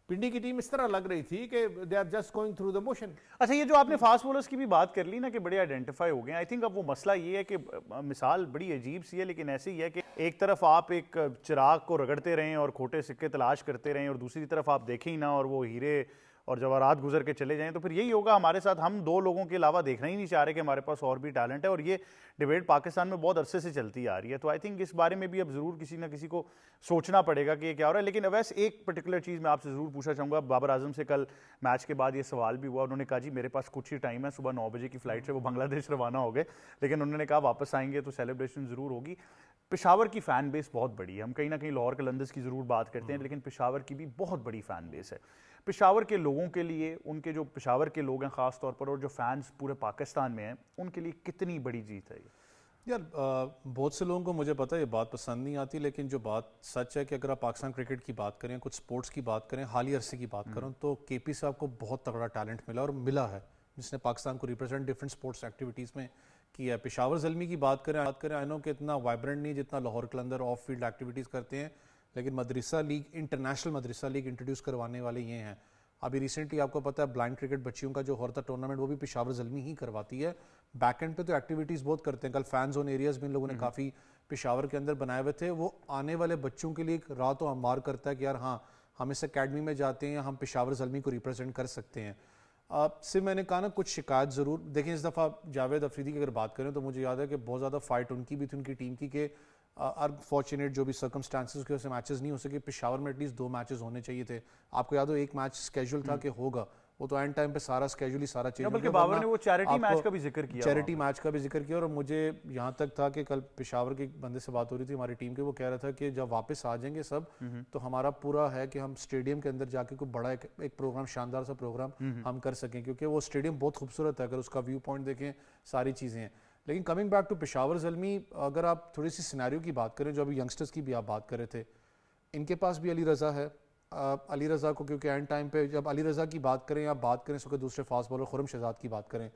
پنڈی کی ٹیم اس طرح لگ رہی تھی کہ they are just going through the motion.
اچھا یہ جو آپ نے فاسٹ بولرز کی بھی بات کر لی نا کہ بڑے آئیڈینٹیفائی ہو گئے ہیں، آئی تھنک اب وہ مسئلہ یہ ہے کہ مثال بڑی عجیب سی ہے لیکن ایسی ہی ہے کہ ایک طرف آپ ایک چراغ کو رگڑتے رہیں اور کھوٹے سکے تلاش کرتے رہیں اور دوسری طرف آپ دیکھیں ہی نہ اور وہ ہیرے اور جواہرات گزر کے چلے جائیں تو پھر یہی ہوگا ہمارے ساتھ. ہم دو لوگوں کے علاوہ دیکھنا ہی نہیں چاہ رہے کہ ہمارے پاس اور بھی ٹیلنٹ ہے, اور یہ ڈبیٹ پاکستان میں بہت عرصے سے چلتی آ رہی ہے. تو آئی تھنک اس بارے میں بھی اب ضرور کسی نہ کسی کو سوچنا پڑے گا کہ یہ کیا ہو رہا ہے. لیکن اویس ایک پرٹیکولر چیز میں آپ سے ضرور پوچھنا چاہوں گا. بابر اعظم سے کل میچ کے بعد یہ سوال بھی ہوا, انہوں نے کہا جی میرے پاس کچھ ہی ٹائم ہے, صبح 9 بجے کی فلائٹ سے وہ بنگلہ دیش روانہ ہو گئے, لیکن انہوں نے کہا واپس آئیں گے تو سیلیبریشن ضرور ہوگی. پشاور کی فین بیس بہت بڑی ہے, ہم کہیں نہ کہیں لاہور قلندرز کی ضرور بات کرتے ہیں, لیکن پشاور کی بھی بہت بڑی فین بیس ہے. پشاور کے لوگوں کے لیے, ان کے جو پشاور کے لوگ ہیں خاص طور پر, اور جو فینس پورے پاکستان میں ہیں, ان کے لیے کتنی بڑی جیت ہے یہ؟
یار بہت سے لوگوں کو مجھے پتا ہے یہ بات پسند نہیں آتی, لیکن جو بات سچ ہے کہ اگر آپ پاکستان کرکٹ کی بات کریں, کچھ سپورٹس کی بات کریں, حالیہ عرصے کی بات کروں, تو کے پی صاحب کو بہت تگڑا ٹیلنٹ ملا اور ملا ہے, جس نے پاکستان کو ریپرزینٹ ڈفرینٹ سپورٹس ایکٹیویٹیز میں کیا ہے. پشاور زلمی کی بات کریں آئی نو کہ اتنا وائبرنٹ نہیں جتنا Lahore Qalandar of field activities کرتے ہیں, لیکن مدرسہ لیگ, انٹرنیشنل مدرسہ لیگ انٹروڈیوس کروانے والے یہ ہیں. ابھی ریسنٹلی آپ کو پتا ہے بلائنڈ کرکٹ بچیوں کا جو ہو رہا تھا ٹورنامنٹ, وہ بھی پشاور زلمی ہی کرواتی ہے. بیک اینڈ پہ تو ایکٹیویٹیز بہت کرتے ہیں. کل فین زون ایریاز بھی ان لوگوں نے کافی پشاور کے اندر بنائے ہوئے تھے. وہ آنے والے بچوں کے لیے ایک رات و ہموار کرتا ہے کہ یار ہاں ہم اس اکیڈمی میں جاتے ہیں, ہم پشاور زلمی کو ریپرزینٹ کر سکتے ہیں. سے میں نے کہا نا کچھ شکایت ضرور دیکھیں. اس دفعہ جاوید افریدی کی اگر بات کریں تو مجھے یاد ہے کہ بہت زیادہ فائٹ ان کی بھی تھی, ان کی ٹیم کی, کہ انفارچونیٹ جو بھی سرکمسٹانسز کی وجہ سے میچز نہیں ہو سکے. پشاور میں ایٹ لیسٹ 2 میچز ہونے چاہیے تھے. آپ کو یاد ہو ایک میچ اسکیجول تھا کہ ہوگا, وہ تو اینڈ ٹائم پہ سارا اسکیجول ہی سارا چینج ہو گیا.
بلکہ بابر نے وہ چیریٹی میچ کا بھی ذکر کیا,
چیریٹی میچ کا بھی ذکر کیا. اور مجھے یہاں تک تھا کہ کل پشاور کے بندے سے بات ہو رہی تھی ہماری ٹیم کے, وہ کہہ رہا تھا کہ جب واپس آ جائیں گے سب تو ہمارا پورا ہے کہ ہم اسٹیڈیم کے اندر جا کے کوئی بڑا ایک پروگرام, شاندار سا پروگرام ہم کر سکیں, کیونکہ وہ اسٹیڈیم بہت خوبصورت ہے. اگر اس کا ویو پوائنٹ دیکھیں, ساری چیزیں ہیں. لیکن coming back to Peshawar Zalmi, اگر آپ تھوڑی سی سینیریو کی بات کریں, جو ابھی ینگسٹرز کی بھی آپ بات کر رہے تھے, ان کے پاس بھی علی رضا ہے. علی رضا کو کیونکہ اینڈ ٹائم پہ جب علی رضا کی بات کریں یا بات کریں سو کہ دوسرے فاسٹ بالر خرم شہزاد کی بات کریں,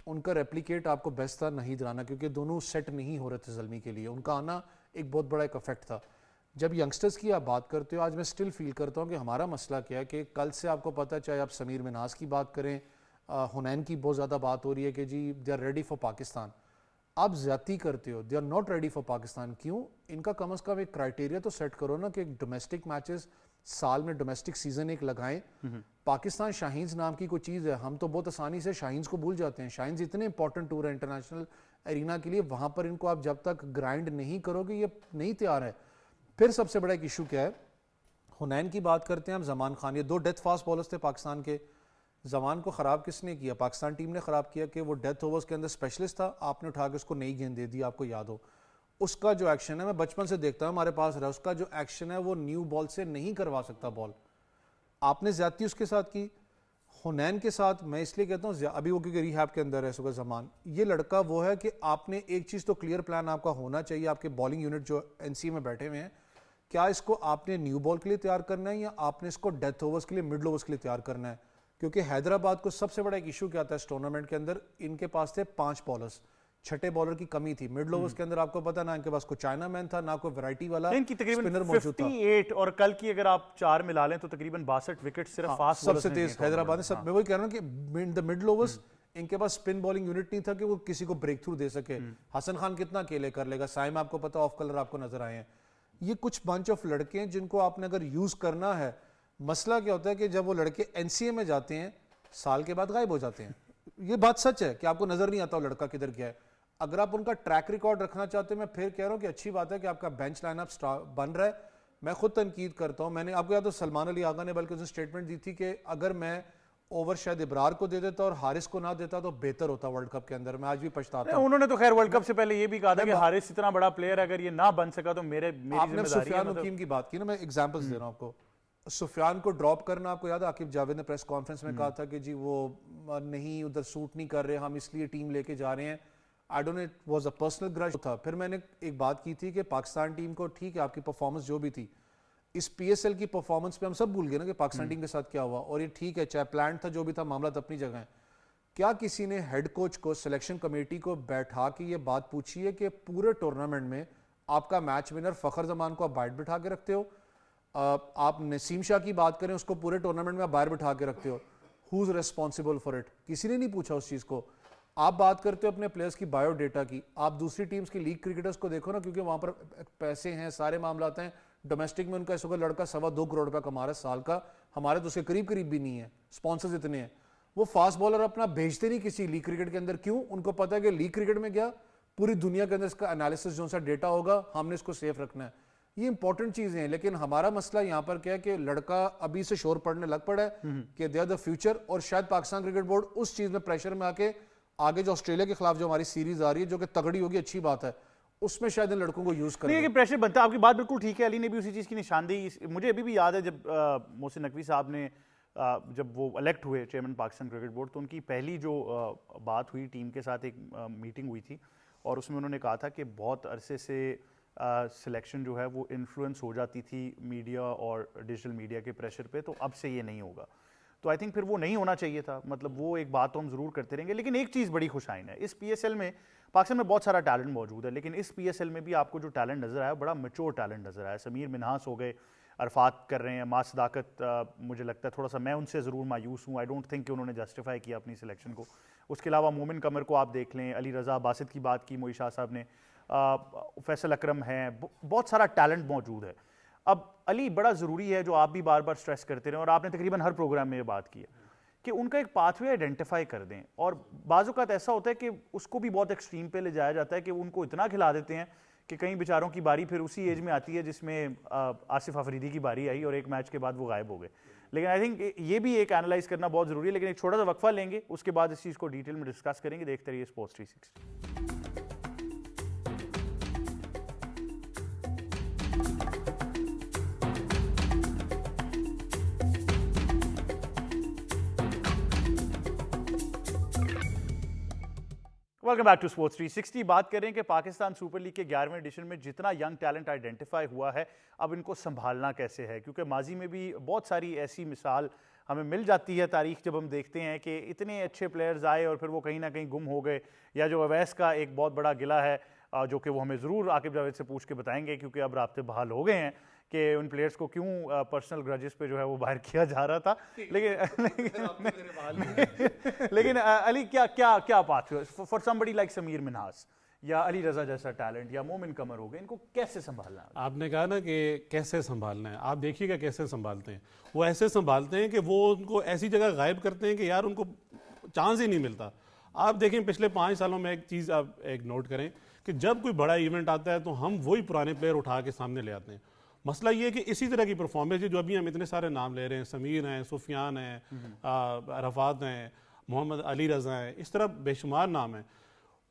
ان کا ریپلیکیٹ آپ کو بیسٹ تھا نہیں دلانا, کیونکہ دونوں سیٹ نہیں ہو رہے تھے زلمی کے لیے. ان کا آنا ایک بہت بڑا ایک افیکٹ تھا. جب ینگسٹرز کی آپ بات کرتے ہو, آج میں اسٹل فیل کرتا ہوں کہ ہمارا مسئلہ کیا ہے کہ کل سے آپ کو پتہ ہے, چاہے آپ سمیر مناز کی بات کریں, حنین کی بہت زیادہ بات ہو رہی ہے کہ جی they are ready for Pakistan. آپ زیادتی کرتے ہو, they are not ready for Pakistan. کیوں؟ ان کا کم از کم ایک کرائٹیریا تو سیٹ کرو نا کہ ڈومیسٹک میچز سال میں ڈومیسٹک سیزن ایک لگائیں. پاکستان شاہینز نام کی کوئی چیز ہے, ہم تو بہت آسانی سے شاہینز کو بھول جاتے ہیں. شاہینز اتنے امپورٹنٹ ٹور ہے انٹرنیشنل ارینا کے لیے, وہاں پر ان کو آپ جب تک گرائنڈ نہیں کرو گے یہ نہیں تیار ہے. پھر سب سے بڑا ایک ایشو کیا ہے, حنین کی بات کرتے ہیں ہم, زمان خان, یہ 2 ڈیتھ فاسٹ بالرز تھے پاکستان کے. زمان کو خراب کس نے کیا؟ پاکستان ٹیم نے خراب کیا, کہ وہ ڈیتھ اوورز کے اندر اسپیشلسٹ تھا, آپ نے اٹھا کے اس کو نئی گیند دے دی. آپ کو یاد ہو اس کا جو ایکشن ہے, میں بچپن سے دیکھتا ہوں ہمارے پاس رہا, اس کا جو ایکشن ہے وہ نیو بال سے نہیں کروا سکتا بال. آپ نے زیادتی اس کے ساتھ کی. حنین کے ساتھ میں اس لیے کہتا ہوں, ابھی وہ کیونکہ ریہیب کے اندر ہے اس کا زمان, یہ لڑکا وہ ہے کہ آپ نے ایک چیز تو کلیئر پلان آپ کا ہونا چاہیے. آپ کے بالنگ یونٹ جو این سی اے میں بیٹھے ہوئے ہیں, کیا اس کو آپ نے نیو بال کے لیے تیار کرنا ہے یا آپ نے اس کو ڈیتھ اوورز کے لیے, مڈل اوورز کے لیے تیار کرنا ہے؟ کیونکہ حیدرآباد کو سب سے بڑا ایک ایشو کیا تھا اس ٹورنامنٹ کے اندر, ان کے پاس تھے 5 بالرز, چھٹے بالر کی کمی تھی. مڈل اوورز کے اندر آپ کو پتا نہ ان کے پاس کوئی چائنا مین تھا, نہ کوئی ویرائٹی والا اسپنر موجود تھا.
58 اور کل کی اگر آپ 4 ملا لیں تو تقریباً 62 وکٹ صرف فاسٹ
سب سے تیز حیدرآباد نے. میں وہی کہہ رہا ہوں کہ مڈل اوورز ان کے پاس اسپن بالنگ یونٹ نہیں تھا کہ وہ کسی کو بریک تھرو دے سکے. حسن خان کتنا اکیلے کر لے گا, سائم آپ کو پتا آف کلر آپ کو نظر آئے ہیں. یہ کچھ بنچ آف لڑکے ہیں جن کو آپ نے اگر یوز کرنا ہے. مسئلہ کیا ہوتا ہے کہ جب وہ لڑکے این سی اے میں جاتے ہیں سال کے بعد غائب ہو جاتے ہیں. یہ بات سچ ہے کہ آپ کو نظر نہیں آتا وہ لڑکا کدھر گیا ہے. اگر آپ ان کا ٹریک ریکارڈ رکھنا چاہتے ہیں, میں پھر کہہ رہا ہوں کہ اچھی بات ہے کہ آپ کا بینچ لائن اپ بن رہا ہے. میں خود تنقید کرتا ہوں, میں نے آپ کو یاد ہو سلمان علی آغا نے بلکہ اس نے اسٹیٹمنٹ دی تھی کہ اگر میں اوور شاید ابرار کو دے دیتا اور حارث کو نہ دیتا تو بہتر ہوتا ورلڈ کپ کے اندر. میں آج بھی پچھتاتا ہوں.
انہوں نے تو خیر ورلڈ کپ سے پہلے یہ بھی کہا تھا کہ حارث اتنا بڑا پلیئر ہے, اگر یہ نہ بن سکا تو میری ذمہ داری ہے.
سفیان حکیم کی بات کی نا, میں ایگزامپلز دے رہا ہوں آپ کو. سفیان کو ڈراپ کرنا, آپ کو یاد ہے عاقب جاوید نے پریس کانفرنس میں کہا تھا کہ جی وہ نہیں ادھر سوٹ نہیں کر رہے, ہم اس لیے ٹیم لے کے جا رہے ہیں. I don't know it was a personal grudge تھا. پھر میں نے ایک بات کی تھی کہ پاکستان ٹیم کو ٹھیک ہے آپ کی پرفارمنس جو بھی تھی, اس پی ایس ایل کی پرفارمنس پہ ہم سب بھول گئے نا کہ پاکستان ٹیم کے ساتھ کیا ہوا, اور یہ ٹھیک ہے چاہے پلان تھا جو بھی تھا, معاملات اپنی جگہ ہیں. کیا کسی نے ہیڈ کوچ کو, سلیکشن کمیٹی کو بیٹھا کے یہ بات پوچھی ہے کہ پورے ٹورنامنٹ میں آپ کا میچ ونر فخر زمان کو آپ باہر بٹھا کے رکھتے ہو, آپ نسیم شاہ کی بات کریں اس کو پورے ٹورنامنٹ میں آپ باہر بٹھا کے رکھتے ہو, ہوز ریسپانسبل فار اٹ؟ کسی نے نہیں پوچھا اس چیز کو. آپ بات کرتے ہو اپنے پلیئرز کی بایو ڈیٹا کی, آپ دوسری ٹیمز کی لیگ کرکٹرز کو دیکھو نا, کیونکہ وہاں پر پیسے ہیں, سارے معاملات ہیں. ڈومیسٹک میں ان کا اس وقت لڑکا 2.25 کروڑ روپے کما رہا ہے سال کا, ہمارے تو اس کے قریب قریب بھی نہیں ہے, اسپانسرز اتنے ہیں. وہ فاسٹ بالر اپنا بھیجتے نہیں کسی لیگ کرکٹ کے اندر. کیوں؟ ان کو پتا ہے کہ لیگ کرکٹ میں کیا پوری دنیا کے اندر اس کا انالیسس جو سا ڈیٹا ہوگا ہم نے اس کو سیف رکھنا ہے. یہ امپورٹنٹ چیزیں ہیں. لیکن ہمارا مسئلہ یہاں پر کیا ہے کہ لڑکا ابھی سے شور پڑنے لگ پڑا ہے کہ دے آر دا فیوچر, اور شاید پاکستان کرکٹ بورڈ اس چیز میں پریشر میں آ کے آگے جو آسٹریلیا کے خلاف جو ہماری سیریز آ رہی ہے جو کہ تگڑی ہوگی, اچھی بات ہے, اس میں شاید ان لڑکوں کو یوز کریں.
نہیں کہ پریشر بنتا ہے, آپ کی بات بالکل ٹھیک ہے. علی نے بھی اسی چیز کی نشاندہی, مجھے ابھی بھی یاد ہے جب محسن نقوی صاحب نے جب وہ الیکٹ ہوئے چیئرمین پاکستان کرکٹ بورڈ, تو ان کی پہلی جو بات ہوئی ٹیم کے ساتھ, ایک میٹنگ ہوئی تھی, اور اس میں انہوں نے کہا تھا کہ بہت عرصے سے سلیکشن جو ہے وہ انفلوئنس ہو جاتی تھی میڈیا اور ڈیجیٹل میڈیا کے پریشر پہ, تو اب سے یہ نہیں ہوگا. تو آئی تھنک پھر وہ نہیں ہونا چاہیے تھا. مطلب وہ ایک بات تو ہم ضرور کرتے رہیں گے, لیکن ایک چیز بڑی خوش آئین ہے, اس پی ایس ایل میں پاکستان میں بہت سارا ٹیلنٹ موجود ہے, لیکن اس پی ایس ایل میں بھی آپ کو جو ٹیلنٹ نظر آیا بڑا میچور ٹیلنٹ نظر آیا. سمیر منہاس ہو گئے, عرفات کر رہے ہیں, ماں صداقت مجھے لگتا ہے تھوڑا سا میں ان سے ضرور مایوس ہوں. آئی ڈونٹ تھنک کہ انہوں نے جسٹیفائی کیا اپنی سلیکشن کو. اس کے علاوہ مومن قمر کو آپ دیکھ لیں, علی رضا, باسط کی بات کی موئی شاہ صاحب نے, فیصل اکرم ہیں, بہت سارا ٹیلنٹ موجود ہے. اب علی بڑا ضروری ہے جو آپ بھی بار بار سٹریس کرتے رہیں, اور آپ نے تقریباً ہر پروگرام میں یہ بات کی ہے, کہ ان کا ایک پاتھ وے آئیڈینٹیفائی کر دیں. اور بعض اوقات ایسا ہوتا ہے کہ اس کو بھی بہت ایکسٹریم پہ لے جایا جاتا ہے کہ ان کو اتنا کھلا دیتے ہیں کہ کئی بیچاروں کی باری پھر اسی ایج میں آتی ہے جس میں آصف افریدی کی باری آئی اور ایک میچ کے بعد وہ غائب ہو گئے. لیکن آئی تھنک یہ بھی ایک انالائز کرنا بہت ضروری ہے. لیکن ایک چھوٹا سا وقفہ لیں گے, اس کے بعد اس چیز کو ڈیٹیل میں ڈسکس کریں گے. دیکھتے رہیے sports 360. Welcome back to sports 360. بات کریں کہ پاکستان سپر لیگ کے 11ویں ایڈیشن میں جتنا ینگ ٹیلنٹ آئیڈینٹیفائی ہوا ہے, اب ان کو سنبھالنا کیسے ہے, کیونکہ ماضی میں بھی بہت ساری ایسی مثال ہمیں مل جاتی ہے تاریخ جب ہم دیکھتے ہیں کہ اتنے اچھے پلیئرز آئے اور پھر وہ کہیں نہ کہیں گم ہو گئے. یا جو اویس کا ایک بہت بڑا گلہ ہے جو کہ وہ ہمیں ضرور عاقب جاوید سے پوچھ کے بتائیں گے, کیونکہ اب رابطے بحال ہو گئے ہیں کہ ان پلیئرز کو کیوں پرسنل گرجز پہ جو ہے وہ باہر کیا جا رہا تھا. لیکن علی کیا بات ہے for somebody like Sameer Minhas یا علی رضا جیسا ٹیلنٹ یا مومن قمر ہو گئے, ان کو کیسے سنبھالنا ہے؟
آپ نے کہا نا کہ کیسے سنبھالنا ہے, آپ دیکھیے گا کیسے سنبھالتے ہیں. وہ ایسے سنبھالتے ہیں کہ وہ ان کو ایسی جگہ غائب کرتے ہیں کہ یار ان کو چانس ہی نہیں ملتا. آپ دیکھیں پچھلے 5 سالوں میں ایک چیز آپ ایک نوٹ کریں کہ جب کوئی بڑا ایونٹ آتا ہے تو ہم وہی پرانے پلیئر اٹھا کے سامنے لے آتے ہیں. مسئلہ یہ ہے کہ اسی طرح کی پرفارمنس جو ابھی ہم اتنے سارے نام لے رہے ہیں, سمیر ہیں, سفیان ہیں, عرفات ہیں, محمد علی رضا ہیں, اس طرح بے شمار نام ہیں,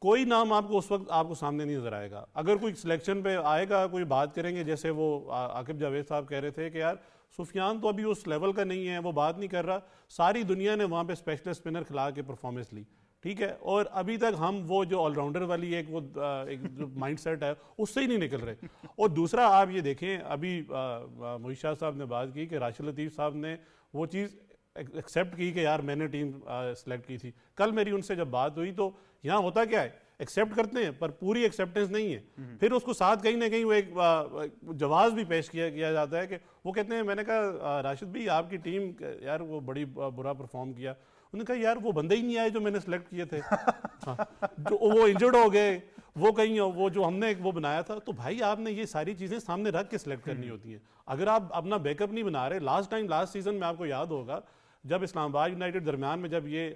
کوئی نام آپ کو اس وقت آپ کو سامنے نہیں نظر آئے گا. اگر کوئی سلیکشن پہ آئے گا, کوئی بات کریں گے, جیسے وہ عاقب جاوید صاحب کہہ رہے تھے کہ یار سفیان تو ابھی اس لیول کا نہیں ہے, وہ بات نہیں کر رہا. ساری دنیا نے وہاں پہ اسپیشل اسپنر کھلا کے پرفارمنس لی, ٹھیک ہے, اور ابھی تک ہم وہ جو آل راؤنڈر والی ایک وہ ایک جو مائنڈ سیٹ ہے اس سے ہی نہیں نکل رہے. اور دوسرا آپ یہ دیکھیں, ابھی موئی شاہ صاحب نے بات کی کہ راشد لطیف صاحب نے وہ چیز ایکسیپٹ کی کہ یار میں نے ٹیم سلیکٹ کی تھی. کل میری ان سے جب بات ہوئی تو یہاں ہوتا کیا ہے, ایکسیپٹ کرتے ہیں پر پوری ایکسیپٹنس نہیں ہے. پھر اس کو ساتھ کہیں نہ کہیں وہ ایک جواز بھی پیش کیا جاتا ہے کہ وہ کہتے ہیں, میں نے کہا راشد بھائی آپ کی ٹیم یار وہ بڑی برا پرفارم کیا. انہوں نے کہا یار وہ بندے ہی نہیں آئے جو میں نے سلیکٹ کیے تھے, جو وہ انجرڈ ہو گئے, وہ کہیں وہ جو ہم نے وہ بنایا تھا. تو بھائی آپ نے یہ ساری چیزیں سامنے رکھ کے سلیکٹ کرنی ہوتی ہیں. اگر آپ اپنا بیک اپ نہیں بنا رہے, لاسٹ سیزن میں آپ کو یاد ہوگا جب اسلام آباد یونائٹیڈ درمیان میں جب یہ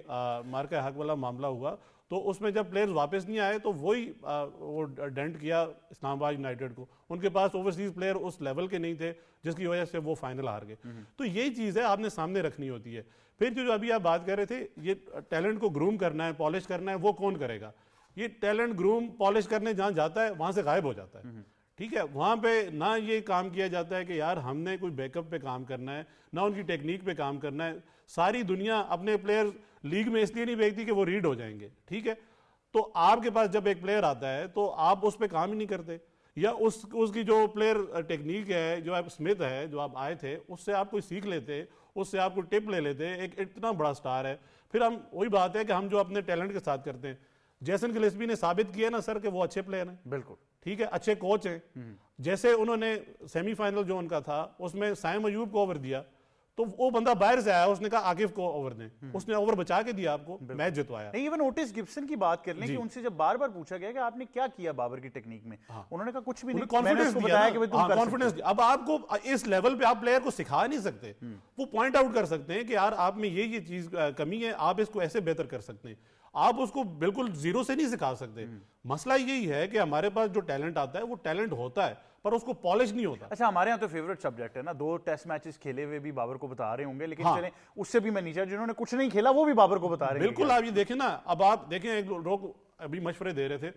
مارکہ حق والا معاملہ ہوا تو اس میں جب پلیئرز واپس نہیں آئے تو وہی وہ ڈینٹ کیا اسلام آباد یونائٹیڈ کو. ان کے پاس اوورسیز پلیئر اس لیول کے نہیں تھے جس کی وجہ سے وہ فائنل ہار گئے. تو یہ چیز ہے آپ نے سامنے رکھنی ہوتی ہے. پھر جو ابھی آپ بات کر رہے تھے, یہ ٹیلنٹ کو گروم کرنا ہے, پالش کرنا ہے, وہ کون کرے گا؟ یہ ٹیلنٹ گروم پالش کرنے جہاں جاتا ہے وہاں سے غائب ہو جاتا ہے, ٹھیک ہے. وہاں پہ نہ یہ کام کیا جاتا ہے کہ یار ہم نے کوئی بیک اپ پہ کام کرنا ہے, نہ ان کی ٹیکنیک پہ کام کرنا ہے. ساری دنیا اپنے پلیئر لیگ میں اس لیے نہیں بھیجتی کہ وہ ریڈ ہو جائیں گے, ٹھیک ہے. تو آپ کے پاس جب ایک پلیئر آتا ہے تو آپ اس پہ کام ہی نہیں کرتے, یا اس کی جو پلیئر ٹیکنیک ہے, جو آپ اسمتھ ہے جو آپ آئے تھے اس سے آپ کوئی سیکھ لیتے, اس سے آپ کو ٹپ لے لیتے. ایک اتنا بڑا سٹار ہے. پھر ہم وہی بات ہے کہ ہم جو اپنے ٹیلنٹ کے ساتھ کرتے ہیں, جیسن گلیسبی نے ثابت کیا نا سر کہ وہ اچھے پلیئر ہیں,
بالکل
ٹھیک ہے, اچھے کوچ ہیں. جیسے انہوں نے سیمی فائنل جو ان کا تھا اس میں سائم ایوب کو اوور دیا, تو وہ بندہ باہر سے آیا, اس نے کہا عاقف کو اوور دیں, اس نے اوور بچا کے دیا آپ کو, میچ جتوایا.
نہیں ایون اوٹس گبسن کی بات کر لیں کہ ان سے جب بار بار پوچھا گیا کہ آپ نے کیا کیا بابر کی ٹیکنیک میں, انہوں نے کہا کچھ بھی نہیں,
کانفیڈنس دیا کانفیڈنس. اب آپ کو اس لیول پہ آپ پلیئر کو سکھا نہیں سکتے, وہ پوائنٹ آؤٹ کر سکتے ہیں کہ یار آپ میں یہ چیز کمی ہے, آپ اس کو ایسے بہتر کر سکتے ہیں. آپ اس کو بالکل زیرو سے نہیں سکھا سکتے. مسئلہ یہی ہے کہ ہمارے پاس جو ٹیلنٹ آتا ہے وہ ٹیلنٹ ہوتا ہے پر اس کو پالش نہیں ہوتا.
اچھا ہمارے یہاں تو فیورٹ سبجیکٹ ہے نا, 2 ٹیسٹ میچز کھیلے ہوئے بھی بابر کو بتا رہے ہوں گے, لیکن چلیں اس سے بھی میں نیچے جنہوں نے کچھ نہیں کھیلا وہ بھی بابر کو بتا رہے ہیں.
بالکل آپ یہ دیکھیں نا, اب آپ دیکھیں ایک لوگ ابھی مشورے دے رہے تھے,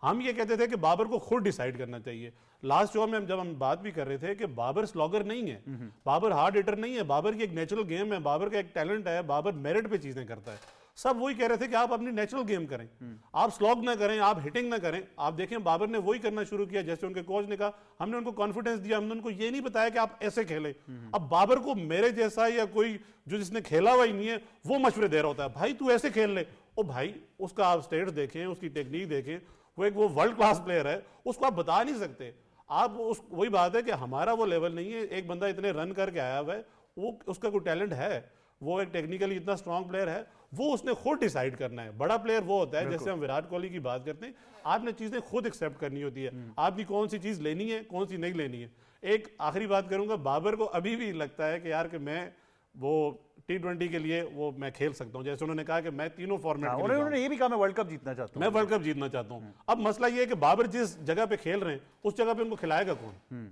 ہم یہ کہتے تھے کہ بابر کو خود ڈیسائیڈ کرنا چاہیے. لاسٹ شو میں جب ہم بات بھی کر رہے تھے کہ بابر سلاگر نہیں ہے, بابر ہارڈ ہٹر نہیں ہے, بابر کی ایک نیچرل گیم ہے, بابر کا ایک ٹیلنٹ ہے, بابر میرٹ پہ چیزیں کرتا ہے. سب وہی کہہ رہے تھے کہ آپ اپنی نیچرل گیم کریں, آپ سلاگ نہ کریں, آپ ہٹنگ نہ کریں. آپ دیکھیں بابر نے وہی کرنا شروع کیا جیسے ان کے کوچ نے کہا, ہم نے ان کو کانفیڈنس دیا, ہم نے ان کو یہ نہیں بتایا کہ آپ ایسے کھیلیں. اب بابر کو میرے جیسا یا کوئی جو جس نے کھیلا ہوا ہی نہیں ہے وہ مشورے دے رہا ہوتا ہے, بھائی تو ایسے کھیل لے. او بھائی اس کا آپ سٹیٹس دیکھیں, اس کی ٹیکنیک دیکھیں, وہ ورلڈ کلاس پلیئر ہے, اس کو آپ بتا نہیں سکتے. آپ وہی بات ہے کہ ہمارا وہ لیول نہیں ہے. ایک بندہ اتنے رن کر کے آیا ہوا ہے, وہ اس کا کوئی ٹیلنٹ ہے, وہ ایک ٹیکنیکلی اتنا اسٹرانگ پلیئر ہے, وہ اس نے خود ڈیسائیڈ کرنا ہے. بڑا پلیئر وہ ہوتا ہے جیسے ہم وراٹ کوہلی کی بات کرتے ہیں, آپ نے چیزیں خود ایکسیپٹ کرنی ہوتی ہے, آپ نے کون سی چیز لینی ہے کون سی نہیں لینی ہے. ایک آخری بات کروں گا, بابر کو ابھی بھی لگتا ہے کہ یار کہ میں وہ T20 کے لیے وہ میں کھیل سکتا ہوں, جیسے انہوں نے کہا کہ میں تینوں فارمیٹ,
انہوں نے یہ بھی کہا میں ورلڈ کپ جیتنا چاہتا ہوں,
میں ورلڈ کپ جیتنا چاہتا ہوں. اب مسئلہ یہ ہے کہ بابر جس جگہ پہ کھیل رہے ہیں اس جگہ پہ ان کو کھلائے گا کون؟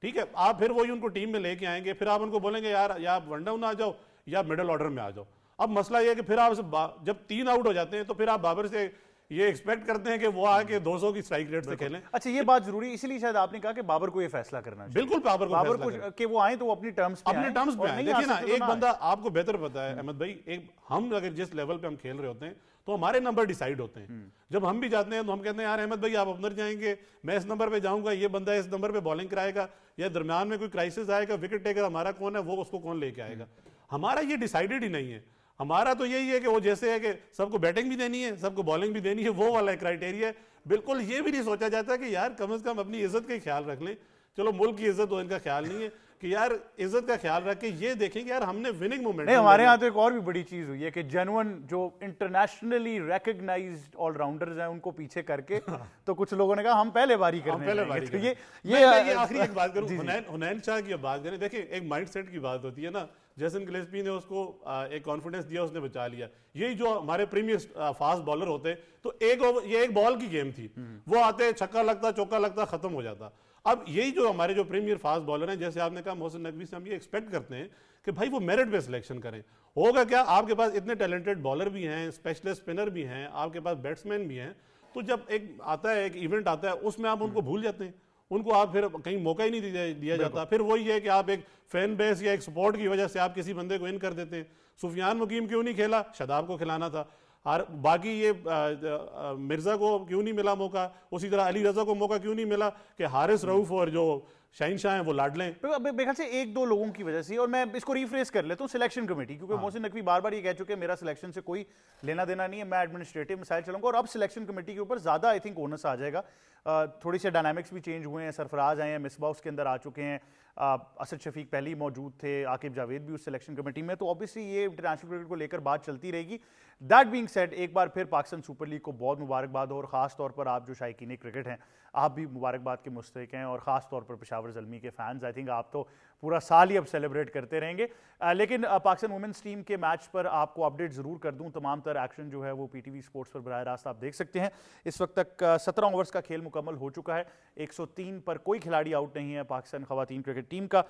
ٹھیک ہے, آپ پھر وہی ان کو ٹیم میں لے کے آئیں گے, پھر آپ ان کو بولیں گے یار یا آپ ون ڈاؤن آ جاؤ یا مڈل آرڈر میں آ جاؤ. اب مسئلہ یہ ہے کہ پھر آپ جب 3 آؤٹ ہو جاتے ہیں تو پھر آپ بابر سے یہ ایکسپیکٹ کرتے ہیں کہ وہ آ کے 200 کی اسٹرائک ریٹ سے کھیلیں.
اچھا یہ بات ضروری, اسی لیے شاید آپ نے کہا کہ بابر کو یہ فیصلہ کرنا چاہیے.
بالکل بابر کو
کہ وہ آئیں تو وہ اپنی ٹرمز پہ
آئیں. دیکھیں نا, ایک بندہ آپ کو بہتر پتا ہے احمد بھائی, ہم اگر جس لیول پہ ہم کھیل رہے ہوتے ہیں تو ہمارے نمبر ڈیسائیڈ ہوتے ہیں. جب ہم بھی جاتے ہیں تو ہم کہتے ہیں یار احمد بھائی آپ اوپنر جائیں گے, میں اس نمبر پہ جاؤں گا, یہ بندہ اس نمبر پہ بالنگ کرائے گا, یا درمیان میں کوئی کرائسس آئے گا, وکٹ ٹیکر ہمارا کون ہے, وہ اس کو کون لے کے آئے گا. ہمارا یہ ڈیسائیڈڈ ہی نہیں ہے. ہمارا تو یہی ہے کہ وہ جیسے ہے کہ سب کو بیٹنگ بھی دینی ہے, سب کو بالنگ بھی دینی ہے, وہ والا کرائٹیریا ہے. بالکل یہ بھی نہیں سوچا جاتا کہ یار کم از کم اپنی عزت کا خیال رکھ لیں. چلو ملک کی عزت تو ان کا خیال نہیں ہے کہ یار عزت کا خیال رکھ کے یہ دیکھیں کہ یار ہم نے وننگ مومنٹ.
نہیں ہمارے ہاں تو ایک اور بھی بڑی چیز ہوئی ہے کہ جینوئن جو انٹرنیشنلی ریکگنائزڈ آل راؤنڈرز ہیں ان کو پیچھے کر کے تو کچھ لوگوں نے کہا ہم پہلے باری کریں.
یہ آخری ایک بات کروں, حنین شاہ کی بات کریں, دیکھیں ایک مائنڈ سیٹ کی بات ہوتی ہے نا. جیسن گلیسپی نے اس کو ایک کانفیڈنس دیا, اس نے بچا لیا. یہی جو ہمارے پریمیئر فاسٹ بالر ہوتے تو یہ ایک بال کی گیم تھی, وہ آتے چھکا لگتا چوکا لگتا ختم ہو جاتا. اب یہی جو ہمارے جو پریمیئر فاسٹ بالر ہیں, جیسے آپ نے کہا محسن نقوی سے, ہم یہ ایکسپیکٹ کرتے ہیں کہ بھائی وہ میرٹ پہ سلیکشن کریں. ہوگا کیا, آپ کے پاس اتنے ٹیلنٹڈ بالر بھی ہیں, اسپیشلسٹ اسپنر بھی ہیں, آپ کے پاس بیٹسمین بھی ہیں, تو جب ایک آتا ہے ایک ایونٹ آتا ہے اس میں آپ ان کو بھول جاتے ہیں, ان کو آپ پھر کہیں موقع ہی نہیں دیا جاتا. پھر وہی ہے کہ آپ ایک فین بیس یا ایک سپورٹ کی وجہ سے آپ کسی بندے کو ان کر دیتے ہیں. سفیان مقیم کیوں نہیں کھیلا, شاداب کو کھلانا تھا. باقی یہ مرزا کو کیوں نہیں ملا موقع, اسی طرح علی رضا کو موقع کیوں نہیں ملا کہ حارث رؤف اور جو شاہین شاہ ہیں وہ لاڈ لیں.
میرے خیال سے 1-2 لوگوں کی وجہ سے, اور میں اس کو ریفریز کر لیتا ہوں, سلیکشن کمیٹی, کیونکہ محسن نقوی بار بار یہ کہہ چکے ہیں میرا سلیکشن سے کوئی لینا دینا نہیں ہے, میں ایڈمنسٹریٹو مسائل چلوں گا. اور اب سلیکشن کمیٹی کے اوپر زیادہ آئی تھنک اونس آ جائے گا. تھوڑی سی ڈائنامکس بھی چینج ہوئے ہیں, سرفراز آئے ہیں, مصباح اس کے اندر آ چکے ہیں, اسد شفیق پہلے ہی موجود تھے, عاقب جاوید بھی اس سلیکشن کمیٹی میں, تو اوبیسلی یہ انٹرنیشنل کرکٹ کو لے کر بات چلتی رہے گی. دیٹ بینگ سیڈ, ایک بار پھر پاکستان سپر لیگ کو بہت مبارکباد ہو, اور خاص طور پر آپ جو شائقین کرکٹ ہیں آپ بھی مبارکباد کے مستحق ہیں, اور خاص طور پر پشاور زلمی کے فینز, آئی تھنک آپ تو پورا سال ہی اب سیلیبریٹ کرتے رہیں گے. لیکن پاکستان وومنس ٹیم کے میچ پر آپ کو اپڈیٹ ضرور کر دوں, تمام تر ایکشن جو ہے وہ پی ٹی وی اسپورٹس پر براہ راست آپ دیکھ سکتے ہیں. اس وقت تک 17 اوورز کا کھیل مکمل ہو چکا ہے, 103 پر کوئی کھلاڑی آؤٹ نہیں ہے پاکستان خواتین کرکٹ ٹیم کا.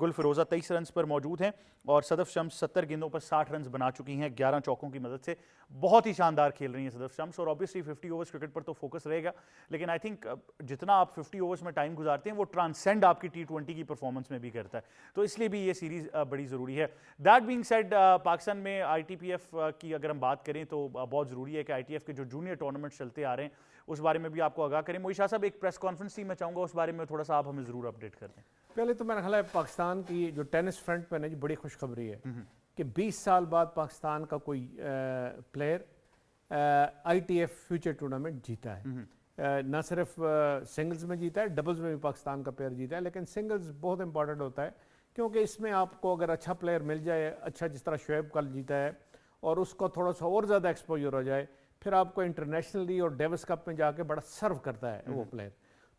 گل فیروزہ 23 رنز پر موجود ہیں, اور صدف شمس 70 گیندوں پر 60 رنز بنا چکی ہیں 11 چوکوں کی مدد سے. بہت ہی شاندار کھیل رہی ہیں صدف شمس, اور اوبیسلی 50 اوورز کرکٹ پر تو فوکس رہے گا, لیکن آئی تھنک جتنا آپ 50 اوورز میں ٹائم گزارتے ہیں وہ ٹرانسینڈ آپ کی T20 کی پرفارمنس میں بھی کرتا ہے, تو اس لیے بھی یہ سیریز بڑی ضروری ہے. دیٹ بینگ سیڈ, پاکستان میں آئی ٹی پی ایف کی اگر ہم بات کریں تو بہت ضروری ہے کہ آئی ٹی ایف کے جو جونیئر ٹورنامنٹ چلتے آ رہے ہیں اس بارے میں بھی آپ کو آگاہ کریں. معیش شاہ صاحب, ایک پریس کانفرنس تھی, میں چاہوں گا اس بارے میں تھوڑا سا آپ ہمیں ضرور اپڈیٹ کر دیں.
پہلے تو میرا خیال ہے پاکستان کی جو ٹینس فرنٹ پہ ہے بڑی خوشخبری ہے کہ 20 سال بعد پاکستان کا کوئی player I T F future tournament جیتا ہے. نہ صرف سنگلز میں جیتا ہے, ڈبلز میں بھی پاکستان کا پلیئر جیتا ہے, لیکن سنگلز بہت امپورٹنٹ ہوتا ہے کیونکہ اس میں آپ کو اگر اچھا پلیئر مل جائے, اچھا جس طرح شعیب کل جیتا ہے, اور اس کو تھوڑا سا اور زیادہ ایکسپوجر ہو جائے, پھر آپ کو انٹرنیشنلی اور ڈیوس کپ میں جا کے بڑا سرو کرتا ہے وہ پلیئر.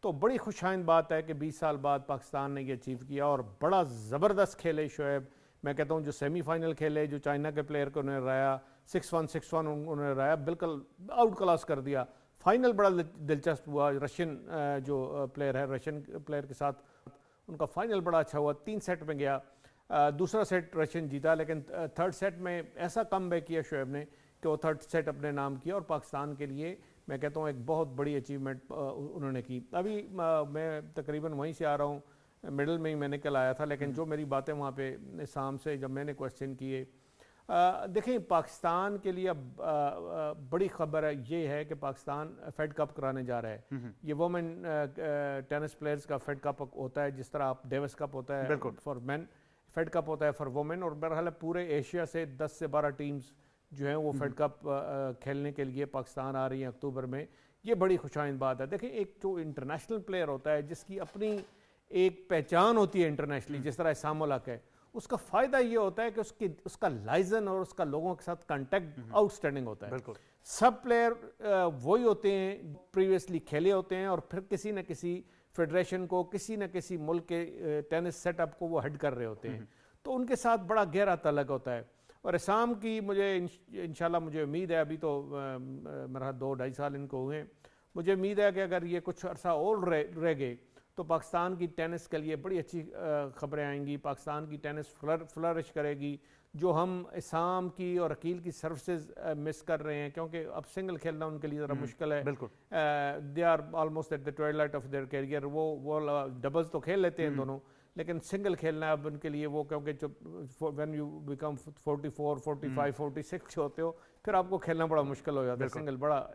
تو بڑی خوشائند بات ہے کہ 20 سال بعد پاکستان نے یہ اچیو کیا, اور بڑا زبردست کھیلے شعیب. میں کہتا ہوں جو سیمی فائنل کھیلے, جو چائنا کے پلیئر کو انہوں نے ہرایا 6-1 6-1 انہوں نے ہرایا, بالکل آؤٹ کلاس کر دیا. فائنل بڑا دلچسپ ہوا, رشین جو پلیئر ہے, رشین پلیئر کے ساتھ ان کا فائنل بڑا اچھا ہوا, 3 سیٹ میں گیا. دوسرا سیٹ رشین جیتا, لیکن تھرڈ سیٹ میں ایسا کم بیک کیا شعیب نے کہ وہ تھرڈ سیٹ اپنے نام کیا, اور پاکستان کے لیے میں کہتا ہوں ایک بہت بڑی اچیومنٹ انہوں نے کی. ابھی میں تقریباً وہیں سے آ رہا ہوں, مڈل میں ہی میں نکل آیا تھا, لیکن جو میری باتیں وہاں پہ نسام سے جب میں نے کوسچن کیے, دیکھیں پاکستان کے لیے اب بڑی خبر یہ ہے کہ پاکستان فیڈ کپ کرانے جا رہا ہے. یہ وومن ٹینس پلیئرز کا فیڈ کپ ہوتا ہے, جس طرح آپ ڈیوس کپ ہوتا ہے فار مین, فیڈ کپ ہوتا ہے فار وومن, اور بہرحال پورے ایشیا سے 10 سے 12 ٹیمز جو ہیں وہ فیڈ کپ کھیلنے کے لیے پاکستان آ رہی ہیں اکتوبر میں. یہ بڑی خوشائند بات ہے. دیکھیں ایک جو انٹرنیشنل پلیئر ہوتا ہے جس کی اپنی ایک پہچان ہوتی ہے انٹرنیشنلی, جس طرح اسام الحق ہے, اس کا فائدہ یہ ہوتا ہے کہ اس کا لائزن اور اس کا لوگوں کے ساتھ کانٹیکٹ آؤٹ سٹینڈنگ ہوتا ہے. سب پلیئر وہی ہوتے ہیں پریویسلی کھیلے ہوتے ہیں, اور پھر کسی نہ کسی فیڈریشن کو, کسی نہ کسی ملک کے ٹینس سیٹ اپ کو وہ ہیڈ کر رہے ہوتے ہیں, تو ان کے ساتھ بڑا گہرا تعلق ہوتا ہے. اور اسام کی مجھے انشاءاللہ مجھے امید ہے, ابھی تو میرا 2-2.5 سال ان کو ہوئے, مجھے امید ہے کہ اگر یہ کچھ عرصہ اور رہ گئے تو پاکستان کی ٹینس کے لیے بڑی اچھی خبریں آئیں گی. پاکستان کی ٹینس فلرش کرے گی. جو ہم اسام کی اور عقیل کی سروسز مس کر رہے ہیں, کیونکہ اب سنگل کھیلنا ان کے لیے ذرا مشکل ہے, they are almost at the twilight of their career. وہ ڈبلز تو کھیل لیتے ہیں دونوں, لیکن سنگل کھیلنا اب ان کے لیے وہ, کیونکہ جب وین یو بیکم 44 45 46 ہوتے ہو, پھر آپ کو کھیلنا بڑا مشکل ہو جاتا ہے سنگل. بڑا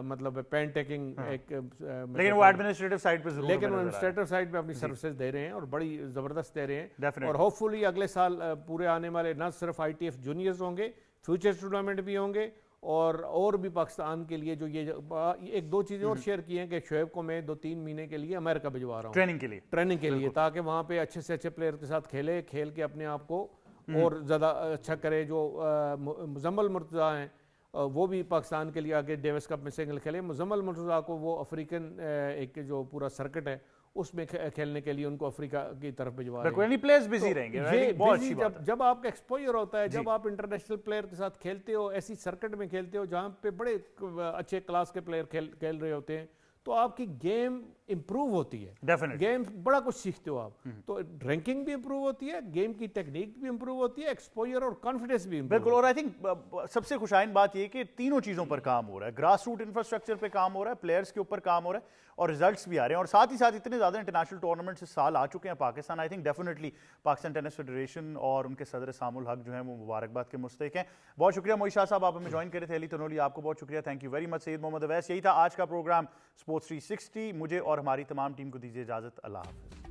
مطلب پین ٹیکنگ ایک,
لیکن وہ ایڈمنسٹریٹو سائڈ پہ ضرور,
لیکن وہ ایڈمنسٹریٹو سائڈ پہ اپنی سروسز دے رہے ہیں اور بڑی زبردست دے رہے ہیں. اور ہوپ فلی اگلے سال پورے آنے والے نہ صرف آئی ٹی ایف جونیئرز ہوں گے, فیوچر ٹورنامنٹ بھی ہوں گے, اور بھی پاکستان کے لیے جو یہ 1-2 چیزیں اور شیئر کی ہیں کہ شعیب کو میں 2-3 مہینے کے لیے امریکہ بھجوا رہا ہوں ٹریننگ کے لیے, تاکہ وہاں پہ اچھے سے اچھے پلیئر کے ساتھ کھیل کے اپنے آپ کو اور زیادہ اچھا کرے. جو مزمل مرتضیٰ ہیں وہ بھی پاکستان کے لیے آگے ڈیوس کپ میں سنگل کھیلے. مزمل مرتضیٰ کو وہ افریقن ایک جو پورا سرکٹ ہے اس میں کھیلنے کے لیے ان کو افریقہ کی طرف بھجوا رہے ہیں.
پلیئرز بزی رہیں گے.
جب آپ کا ایکسپوجر ہوتا ہے, جب آپ انٹرنیشنل پلیئر کے ساتھ کھیلتے ہو, ایسی سرکٹ میں کھیلتے ہو جہاں پہ بڑے اچھے کلاس کے پلیئر کھیل رہے ہوتے ہیں, تو آپ کی گیم امپروو ہوتی ہے. گیم بڑا کچھ سیکھتے ہو آپ, تو رینکنگ بھی امپروو ہوتی ہے, گیم کی ٹیکنیک بھی امپروو ہوتی ہے, ایکسپوجر اور کانفیڈنس بھی امپروو.
بالکل. اور آئی تھنک سب سے خوشائن بات یہ کہ تینوں چیزوں پر کام ہو رہا ہے. گراس روٹ انفراسٹرکچر پہ کام ہو رہا ہے, پلیئرز کے اوپر کام ہو رہا ہے, اور ریزلٹس بھی آ رہے ہیں. اور ساتھ ہی ساتھ اتنے زیادہ انٹرنیشنل ٹورنامنٹس اس سال آ چکے ہیں Pakistan. I think definitely Pakistan tennis federation اور ان کے صدر اسام الحق جو ہیں وہ مبارکباد کے مستحق ہیں. بہت شکریہ معیز شاہ صاحب, آپ ہمیں جوائن کرے تھے. علی تنولی, آپ کو بہت شکریہ, تھینک یو ویری مچ. سید محمد اویس, یہی تھا آج کا پروگرام اسپورٹس 360. مجھے اور ہماری تمام ٹیم کو دیجیے اجازت. اللہ حافظ.